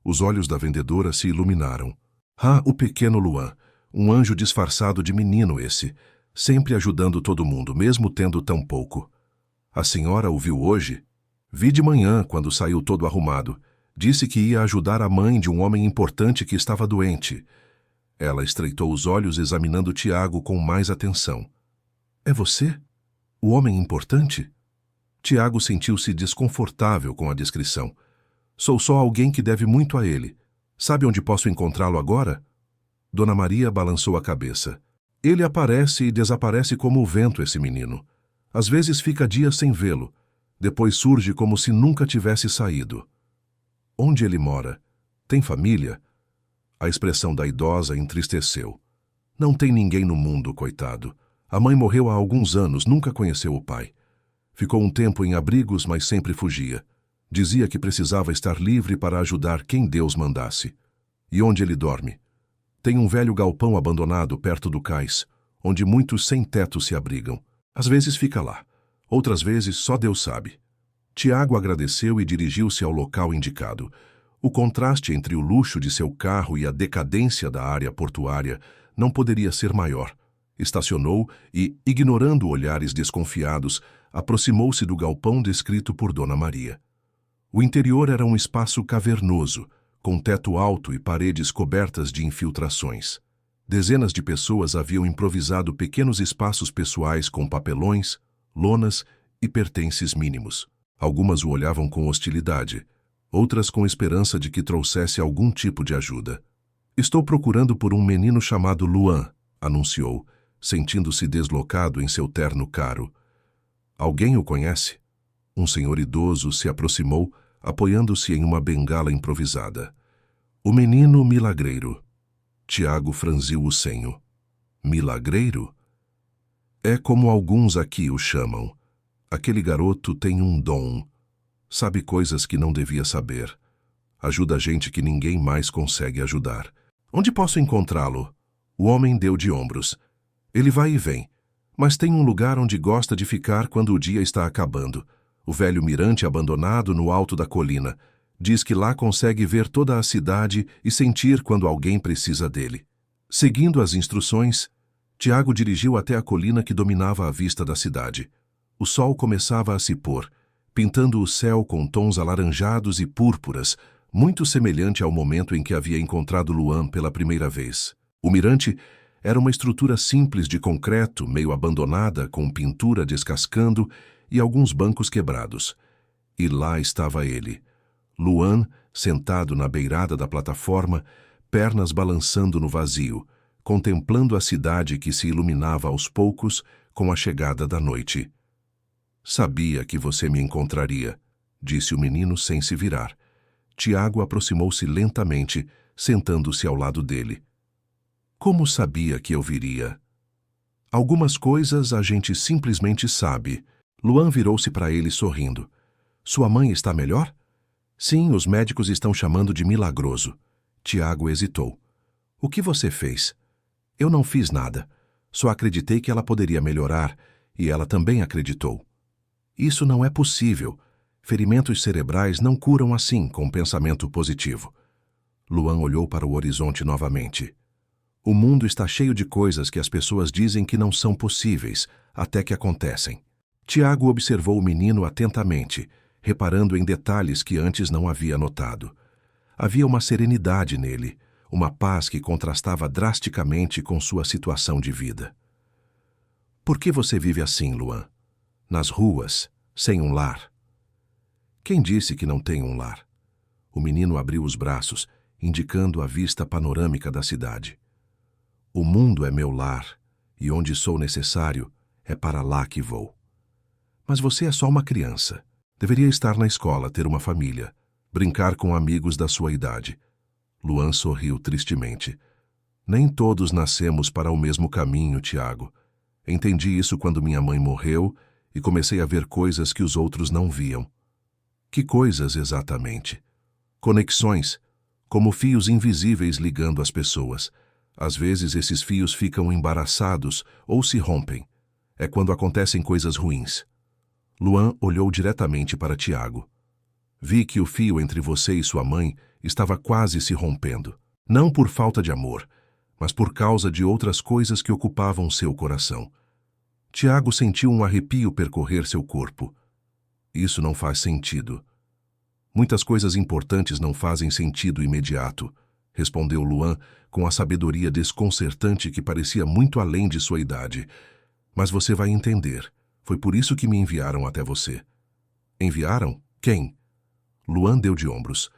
Os olhos da vendedora se iluminaram. Ah, o pequeno Luan. Um anjo disfarçado de menino esse. Sempre ajudando todo mundo, mesmo tendo tão pouco. A senhora o viu hoje? Vi de manhã, quando saiu todo arrumado. Disse que ia ajudar a mãe de um homem importante que estava doente. Ela estreitou os olhos, examinando Tiago com mais atenção. É você? O homem importante? Tiago sentiu-se desconfortável com a descrição. Sou só alguém que deve muito a ele. Sabe onde posso encontrá-lo agora? Dona Maria balançou a cabeça. Ele aparece e desaparece como o vento, esse menino. Às vezes fica dias sem vê-lo. Depois surge como se nunca tivesse saído. Onde ele mora? Tem família? A expressão da idosa entristeceu. Não tem ninguém no mundo, coitado. A mãe morreu há alguns anos, nunca conheceu o pai. Ficou um tempo em abrigos, mas sempre fugia. Dizia que precisava estar livre para ajudar quem Deus mandasse. E onde ele dorme? Tem um velho galpão abandonado perto do cais, onde muitos sem-teto se abrigam. Às vezes fica lá. Outras vezes só Deus sabe. Tiago agradeceu e dirigiu-se ao local indicado. O contraste entre o luxo de seu carro e a decadência da área portuária não poderia ser maior. Estacionou e, ignorando olhares desconfiados, aproximou-se do galpão descrito por Dona Maria. O interior era um espaço cavernoso, com teto alto e paredes cobertas de infiltrações. Dezenas de pessoas haviam improvisado pequenos espaços pessoais com papelões, lonas e pertences mínimos. Algumas o olhavam com hostilidade, outras com esperança de que trouxesse algum tipo de ajuda. Estou procurando por um menino chamado Luan, anunciou, sentindo-se deslocado em seu terno caro. Alguém o conhece? Um senhor idoso se aproximou, apoiando-se em uma bengala improvisada. O menino milagreiro. Tiago franziu o senho. Milagreiro? É como alguns aqui o chamam. Aquele garoto tem um dom. Sabe coisas que não devia saber. Ajuda gente que ninguém mais consegue ajudar. Onde posso encontrá-lo? O homem deu de ombros. Ele vai e vem, mas tem um lugar onde gosta de ficar quando o dia está acabando. O velho mirante abandonado no alto da colina. Diz que lá consegue ver toda a cidade e sentir quando alguém precisa dele. Seguindo as instruções, Tiago dirigiu até a colina que dominava a vista da cidade. O sol começava a se pôr, pintando o céu com tons alaranjados e púrpuras, muito semelhante ao momento em que havia encontrado Luan pela primeira vez. O mirante era uma estrutura simples de concreto, meio abandonada, com pintura descascando e alguns bancos quebrados. E lá estava ele, Luan, sentado na beirada da plataforma, pernas balançando no vazio, contemplando a cidade que se iluminava aos poucos com a chegada da noite. Sabia que você me encontraria, disse o menino sem se virar. Tiago aproximou-se lentamente, sentando-se ao lado dele. Como sabia que eu viria? Algumas coisas a gente simplesmente sabe. Luan virou-se para ele sorrindo. Sua mãe está melhor? Sim, os médicos estão chamando de milagroso. Tiago hesitou. O que você fez? Eu não fiz nada. Só acreditei que ela poderia melhorar, e ela também acreditou. Isso não é possível. Ferimentos cerebrais não curam assim, com pensamento positivo. Luan olhou para o horizonte novamente. O mundo está cheio de coisas que as pessoas dizem que não são possíveis, até que acontecem. Tiago observou o menino atentamente, reparando em detalhes que antes não havia notado. Havia uma serenidade nele, uma paz que contrastava drasticamente com sua situação de vida. Por que você vive assim, Luan? Nas ruas, sem um lar? Quem disse que não tem um lar? O menino abriu os braços, indicando a vista panorâmica da cidade. O mundo é meu lar, e onde sou necessário, é para lá que vou. Mas você é só uma criança. Deveria estar na escola, ter uma família, brincar com amigos da sua idade. Luan sorriu tristemente. Nem todos nascemos para o mesmo caminho, Tiago. Entendi isso quando minha mãe morreu e comecei a ver coisas que os outros não viam. Que coisas exatamente? Conexões, como fios invisíveis ligando as pessoas. Às vezes esses fios ficam embaraçados ou se rompem. É quando acontecem coisas ruins. Luan olhou diretamente para Tiago. Vi que o fio entre você e sua mãe estava quase se rompendo. Não por falta de amor, mas por causa de outras coisas que ocupavam seu coração. Tiago sentiu um arrepio percorrer seu corpo. Isso não faz sentido. Muitas coisas importantes não fazem sentido imediato, respondeu Luan com a sabedoria desconcertante que parecia muito além de sua idade. Mas você vai entender. Foi por isso que me enviaram até você. Enviaram? Quem? Luan deu de ombros.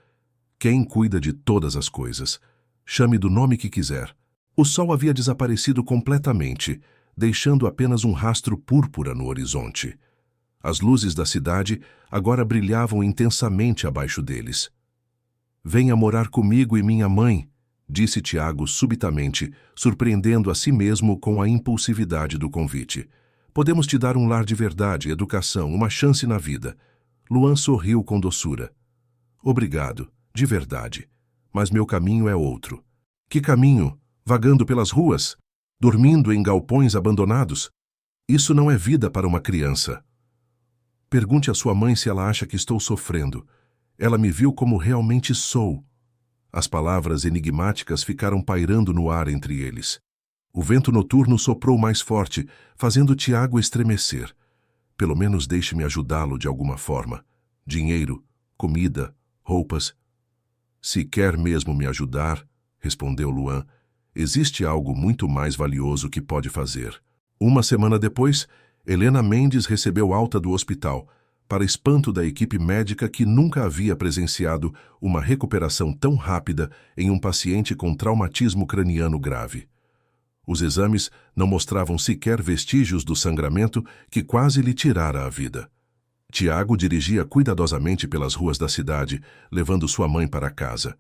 Quem cuida de todas as coisas? Chame do nome que quiser. O sol havia desaparecido completamente, deixando apenas um rastro púrpura no horizonte. As luzes da cidade agora brilhavam intensamente abaixo deles. Venha morar comigo e minha mãe, disse Tiago subitamente, surpreendendo a si mesmo com a impulsividade do convite. Podemos te dar um lar de verdade, educação, uma chance na vida. Luan sorriu com doçura. Obrigado, de verdade. Mas meu caminho é outro. Que caminho? Vagando pelas ruas? Dormindo em galpões abandonados? Isso não é vida para uma criança. Pergunte à sua mãe se ela acha que estou sofrendo. Ela me viu como realmente sou. As palavras enigmáticas ficaram pairando no ar entre eles. O vento noturno soprou mais forte, fazendo Tiago estremecer. Pelo menos deixe-me ajudá-lo de alguma forma. Dinheiro, comida, roupas. Se quer mesmo me ajudar, respondeu Luan, existe algo muito mais valioso que pode fazer. Uma semana depois, Helena Mendes recebeu alta do hospital, para espanto da equipe médica que nunca havia presenciado uma recuperação tão rápida em um paciente com traumatismo craniano grave. Os exames não mostravam sequer vestígios do sangramento que quase lhe tirara a vida. Tiago dirigia cuidadosamente pelas ruas da cidade, levando sua mãe para casa.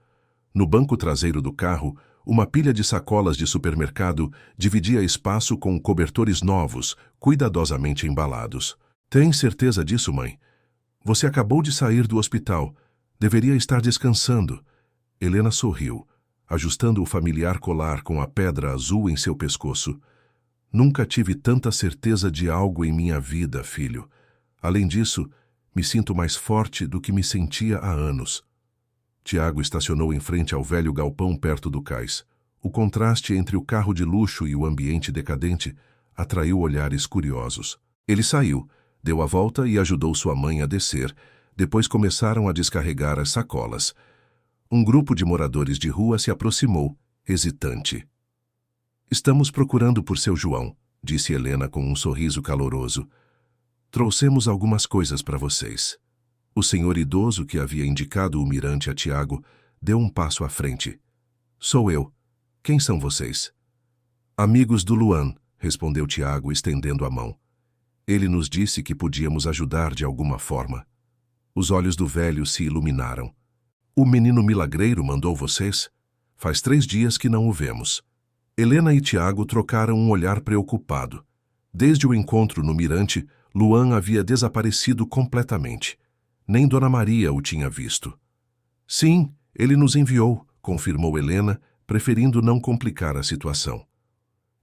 No banco traseiro do carro, Uma pilha de sacolas de supermercado dividia espaço com cobertores novos, cuidadosamente embalados. Tem certeza disso, mãe? Você acabou de sair do hospital. Deveria estar descansando. Helena sorriu, ajustando o familiar colar com a pedra azul em seu pescoço. Nunca tive tanta certeza de algo em minha vida, filho. Além disso, me sinto mais forte do que me sentia há anos. Tiago estacionou em frente ao velho galpão perto do cais. O contraste entre o carro de luxo e o ambiente decadente atraiu olhares curiosos. Ele saiu, deu a volta e ajudou sua mãe a descer. Depois começaram a descarregar as sacolas. Um grupo de moradores de rua se aproximou, hesitante. Estamos procurando por seu João, disse Helena com um sorriso caloroso. Trouxemos algumas coisas para vocês. O senhor idoso que havia indicado o mirante a Tiago deu um passo à frente. Sou eu. Quem são vocês? Amigos do Luan, respondeu Tiago, estendendo a mão. Ele nos disse que podíamos ajudar de alguma forma. Os olhos do velho se iluminaram. O menino milagreiro mandou vocês? Faz 3 dias que não o vemos. Helena e Tiago trocaram um olhar preocupado. Desde o encontro no mirante, Luan havia desaparecido completamente. Nem Dona Maria o tinha visto. Sim, ele nos enviou, confirmou Helena, preferindo não complicar a situação.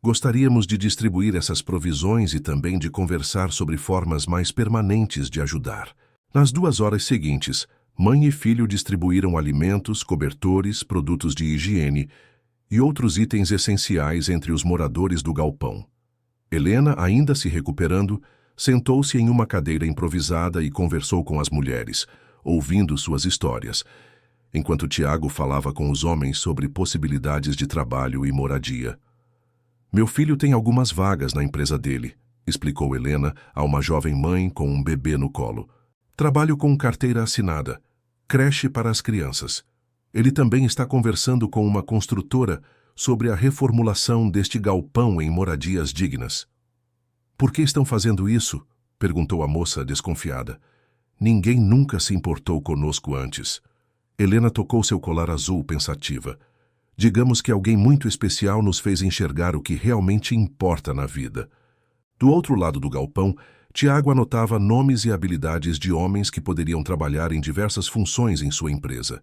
Gostaríamos de distribuir essas provisões e também de conversar sobre formas mais permanentes de ajudar. Nas 2 horas seguintes, mãe e filho distribuíram alimentos, cobertores, produtos de higiene e outros itens essenciais entre os moradores do galpão. Helena, ainda se recuperando, sentou-se em uma cadeira improvisada e conversou com as mulheres, ouvindo suas histórias, enquanto Tiago falava com os homens sobre possibilidades de trabalho e moradia. Meu filho tem algumas vagas na empresa dele, explicou Helena a uma jovem mãe com um bebê no colo. Trabalho com carteira assinada, creche para as crianças. Ele também está conversando com uma construtora sobre a reformulação deste galpão em moradias dignas. Por que estão fazendo isso? Perguntou a moça desconfiada. Ninguém nunca se importou conosco antes. Helena tocou seu colar azul pensativa. Digamos que alguém muito especial nos fez enxergar o que realmente importa na vida. Do outro lado do galpão, Tiago anotava nomes e habilidades de homens que poderiam trabalhar em diversas funções em sua empresa.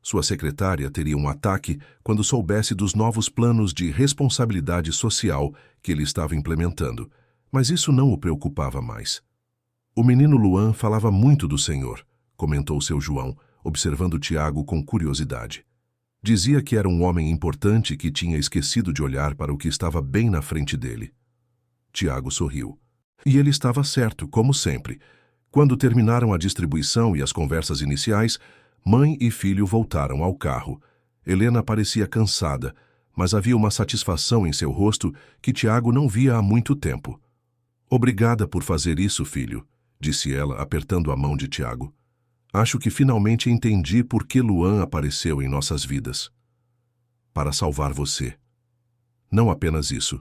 Sua secretária teria um ataque quando soubesse dos novos planos de responsabilidade social que ele estava implementando, mas isso não o preocupava mais. O menino Luan falava muito do Senhor, comentou seu João, observando Tiago com curiosidade. Dizia que era um homem importante que tinha esquecido de olhar para o que estava bem na frente dele. Tiago sorriu. E ele estava certo, como sempre. Quando terminaram a distribuição e as conversas iniciais, mãe e filho voltaram ao carro. Helena parecia cansada, mas havia uma satisfação em seu rosto que Tiago não via há muito tempo. Obrigada por fazer isso, filho, disse ela, apertando a mão de Tiago. Acho que finalmente entendi por que Luan apareceu em nossas vidas. Para salvar você. Não apenas isso.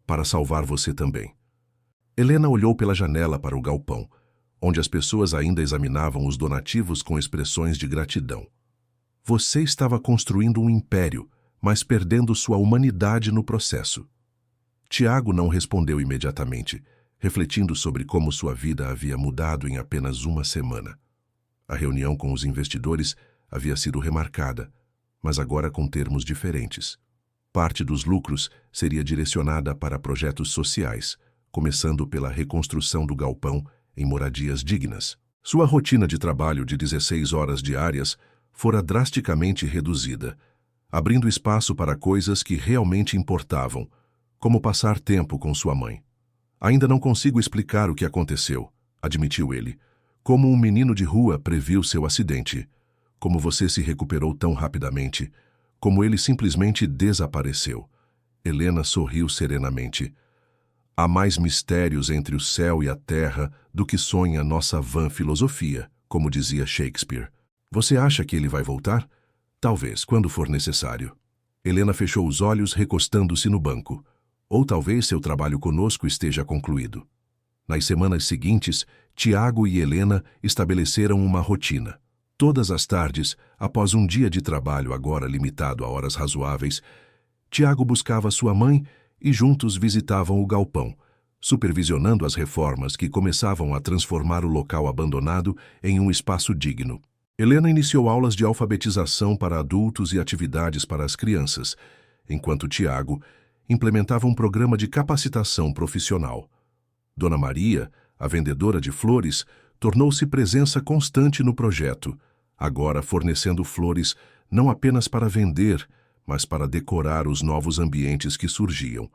Para salvar você também. Helena olhou pela janela para o galpão, onde as pessoas ainda examinavam os donativos com expressões de gratidão. Você estava construindo um império, mas perdendo sua humanidade no processo. Tiago não respondeu imediatamente, refletindo sobre como sua vida havia mudado em apenas uma semana. A reunião com os investidores havia sido remarcada, mas agora com termos diferentes. Parte dos lucros seria direcionada para projetos sociais, começando pela reconstrução do galpão em moradias dignas. Sua rotina de trabalho de 16 horas diárias fora drasticamente reduzida, abrindo espaço para coisas que realmente importavam, como passar tempo com sua mãe. Ainda não consigo explicar o que aconteceu, admitiu ele. Como um menino de rua previu seu acidente, como você se recuperou tão rapidamente, como ele simplesmente desapareceu. Helena sorriu serenamente. Há mais mistérios entre o céu e a terra do que sonha nossa vã filosofia, como dizia Shakespeare. Você acha que ele vai voltar? Talvez, quando for necessário. Helena fechou os olhos, recostando-se no banco. Ou talvez seu trabalho conosco esteja concluído. Nas semanas seguintes, Tiago e Helena estabeleceram uma rotina. Todas as tardes, após um dia de trabalho agora limitado a horas razoáveis, Tiago buscava sua mãe e juntos visitavam o galpão, supervisionando as reformas que começavam a transformar o local abandonado em um espaço digno. Helena iniciou aulas de alfabetização para adultos e atividades para as crianças, enquanto Tiago implementava um programa de capacitação profissional. Dona Maria, a vendedora de flores, tornou-se presença constante no projeto, agora fornecendo flores não apenas para vender, mas para decorar os novos ambientes que surgiam.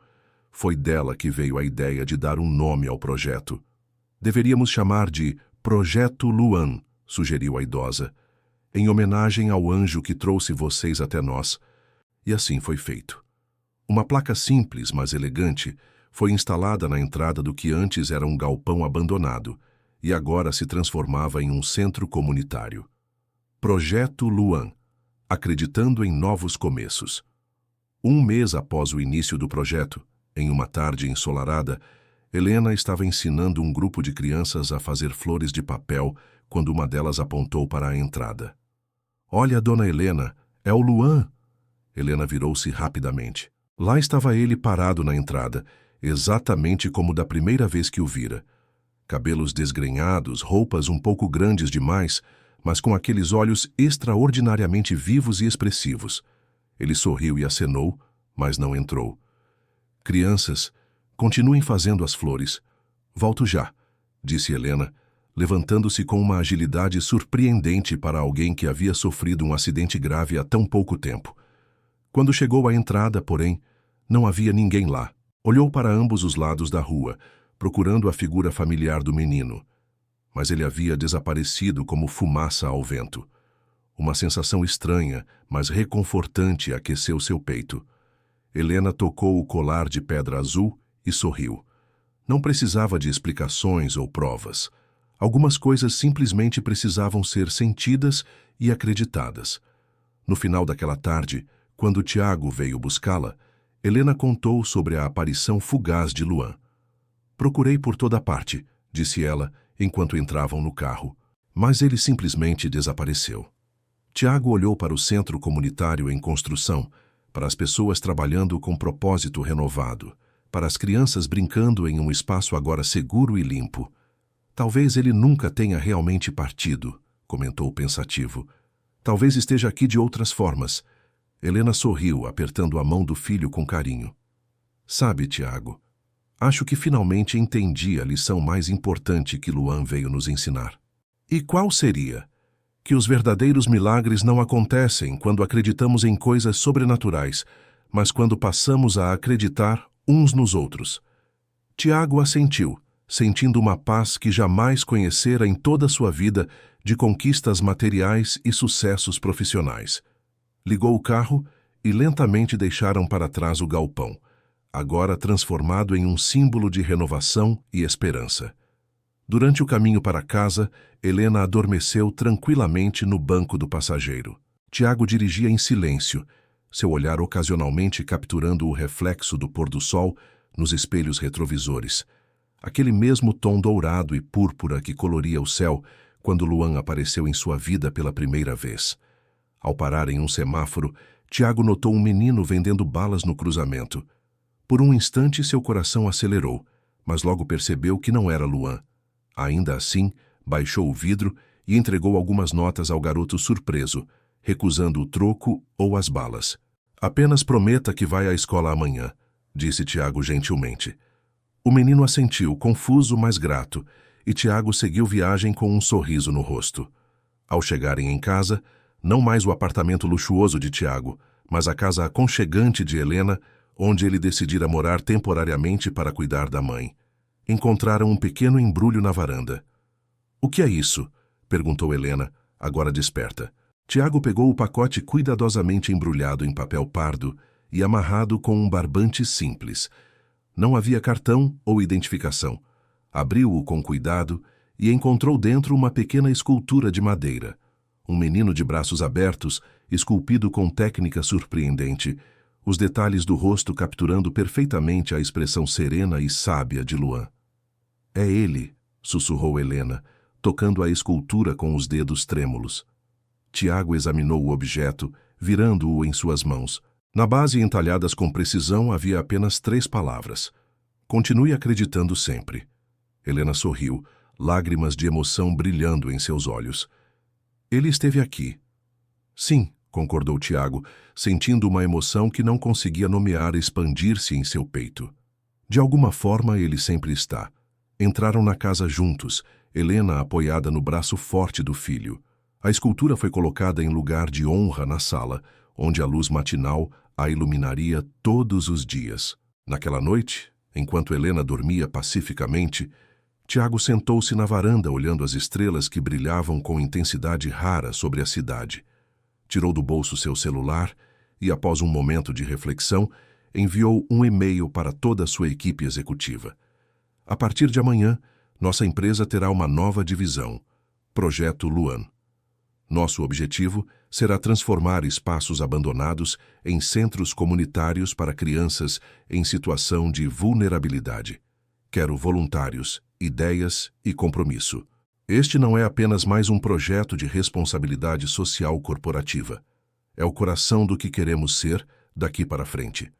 Foi dela que veio a ideia de dar um nome ao projeto. Deveríamos chamar de Projeto Luan, sugeriu a idosa, em homenagem ao anjo que trouxe vocês até nós. E assim foi feito. Uma placa simples, mas elegante, foi instalada na entrada do que antes era um galpão abandonado e agora se transformava em um centro comunitário. Projeto Luan, acreditando em novos começos. Um mês após o início do projeto, em uma tarde ensolarada, Helena estava ensinando um grupo de crianças a fazer flores de papel quando uma delas apontou para a entrada. "Olha, dona Helena, é o Luan!" Helena virou-se rapidamente. Lá estava ele parado na entrada, exatamente como da primeira vez que o vira. Cabelos desgrenhados, roupas um pouco grandes demais, mas com aqueles olhos extraordinariamente vivos e expressivos. Ele sorriu e acenou, mas não entrou. "Crianças, continuem fazendo as flores. Volto já", disse Helena, levantando-se com uma agilidade surpreendente para alguém que havia sofrido um acidente grave há tão pouco tempo. Quando chegou à entrada, porém, não havia ninguém lá. Olhou para ambos os lados da rua, procurando a figura familiar do menino. Mas ele havia desaparecido como fumaça ao vento. Uma sensação estranha, mas reconfortante aqueceu seu peito. Helena tocou o colar de pedra azul e sorriu. Não precisava de explicações ou provas. Algumas coisas simplesmente precisavam ser sentidas e acreditadas. No final daquela tarde, quando Tiago veio buscá-la, Helena contou sobre a aparição fugaz de Luan. "Procurei por toda parte", disse ela, enquanto entravam no carro, mas ele simplesmente desapareceu. Tiago olhou para o centro comunitário em construção, para as pessoas trabalhando com propósito renovado, para as crianças brincando em um espaço agora seguro e limpo. "Talvez ele nunca tenha realmente partido", comentou pensativo. "Talvez esteja aqui de outras formas." Helena sorriu, apertando a mão do filho com carinho. "Sabe, Tiago, acho que finalmente entendi a lição mais importante que Luan veio nos ensinar." "E qual seria?" "Que os verdadeiros milagres não acontecem quando acreditamos em coisas sobrenaturais, mas quando passamos a acreditar uns nos outros." Tiago assentiu, sentindo uma paz que jamais conhecera em toda a sua vida de conquistas materiais e sucessos profissionais. Ligou o carro e lentamente deixaram para trás o galpão, agora transformado em um símbolo de renovação e esperança. Durante o caminho para casa, Helena adormeceu tranquilamente no banco do passageiro. Tiago dirigia em silêncio, seu olhar ocasionalmente capturando o reflexo do pôr do sol nos espelhos retrovisores. Aquele mesmo tom dourado e púrpura que coloria o céu quando Luan apareceu em sua vida pela primeira vez. Ao parar em um semáforo, Tiago notou um menino vendendo balas no cruzamento. Por um instante seu coração acelerou, mas logo percebeu que não era Luan. Ainda assim, baixou o vidro e entregou algumas notas ao garoto surpreso, recusando o troco ou as balas. "Apenas prometa que vai à escola amanhã", disse Tiago gentilmente. O menino assentiu, confuso, mas grato, e Tiago seguiu viagem com um sorriso no rosto. Ao chegarem em casa, não mais o apartamento luxuoso de Tiago, mas a casa aconchegante de Helena, onde ele decidira morar temporariamente para cuidar da mãe. Encontraram um pequeno embrulho na varanda. "O que é isso?" perguntou Helena, agora desperta. Tiago pegou o pacote cuidadosamente embrulhado em papel pardo e amarrado com um barbante simples. Não havia cartão ou identificação. Abriu-o com cuidado e encontrou dentro uma pequena escultura de madeira. Um menino de braços abertos, esculpido com técnica surpreendente, os detalhes do rosto capturando perfeitamente a expressão serena e sábia de Luan. "É ele", sussurrou Helena, tocando a escultura com os dedos trêmulos. Tiago examinou o objeto, virando-o em suas mãos. Na base, entalhadas com precisão, havia apenas 3 palavras. Continue acreditando sempre. Helena sorriu, lágrimas de emoção brilhando em seus olhos. Ele esteve aqui. Sim, concordou Tiago, sentindo uma emoção que não conseguia nomear expandir-se em seu peito. De alguma forma, ele sempre está. Entraram na casa juntos, Helena apoiada no braço forte do filho. A escultura foi colocada em lugar de honra na sala, onde a luz matinal a iluminaria todos os dias. Naquela noite, enquanto Helena dormia pacificamente, Tiago sentou-se na varanda olhando as estrelas que brilhavam com intensidade rara sobre a cidade. Tirou do bolso seu celular e, após um momento de reflexão, enviou um e-mail para toda a sua equipe executiva. A partir de amanhã, nossa empresa terá uma nova divisão, Projeto Luan. Nosso objetivo será transformar espaços abandonados em centros comunitários para crianças em situação de vulnerabilidade. Quero voluntários, ideias e compromisso. Este não é apenas mais um projeto de responsabilidade social corporativa. É o coração do que queremos ser daqui para frente.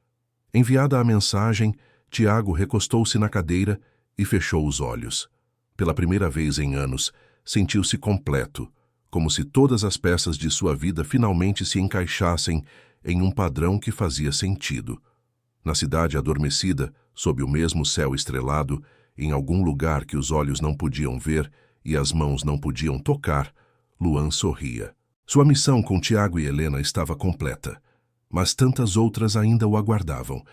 Enviada a mensagem, Tiago recostou-se na cadeira e fechou os olhos. Pela primeira vez em anos, sentiu-se completo, como se todas as peças de sua vida finalmente se encaixassem em um padrão que fazia sentido. Na cidade adormecida, sob o mesmo céu estrelado, em algum lugar que os olhos não podiam ver e as mãos não podiam tocar, Luan sorria. Sua missão com Tiago e Helena estava completa, mas tantas outras ainda o aguardavam.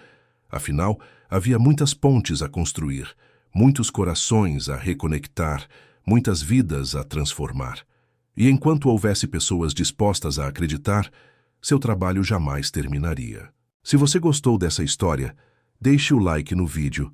Afinal, havia muitas pontes a construir, muitos corações a reconectar, muitas vidas a transformar. E enquanto houvesse pessoas dispostas a acreditar, seu trabalho jamais terminaria. Se você gostou dessa história, deixe o like no vídeo,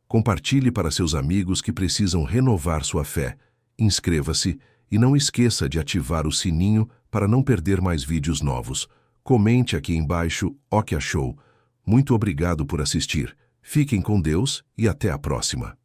compartilhe para seus amigos que precisam renovar sua fé, inscreva-se e não esqueça de ativar o sininho para não perder mais vídeos novos. Comente aqui embaixo o que achou. Muito obrigado por assistir. Fiquem com Deus e até a próxima.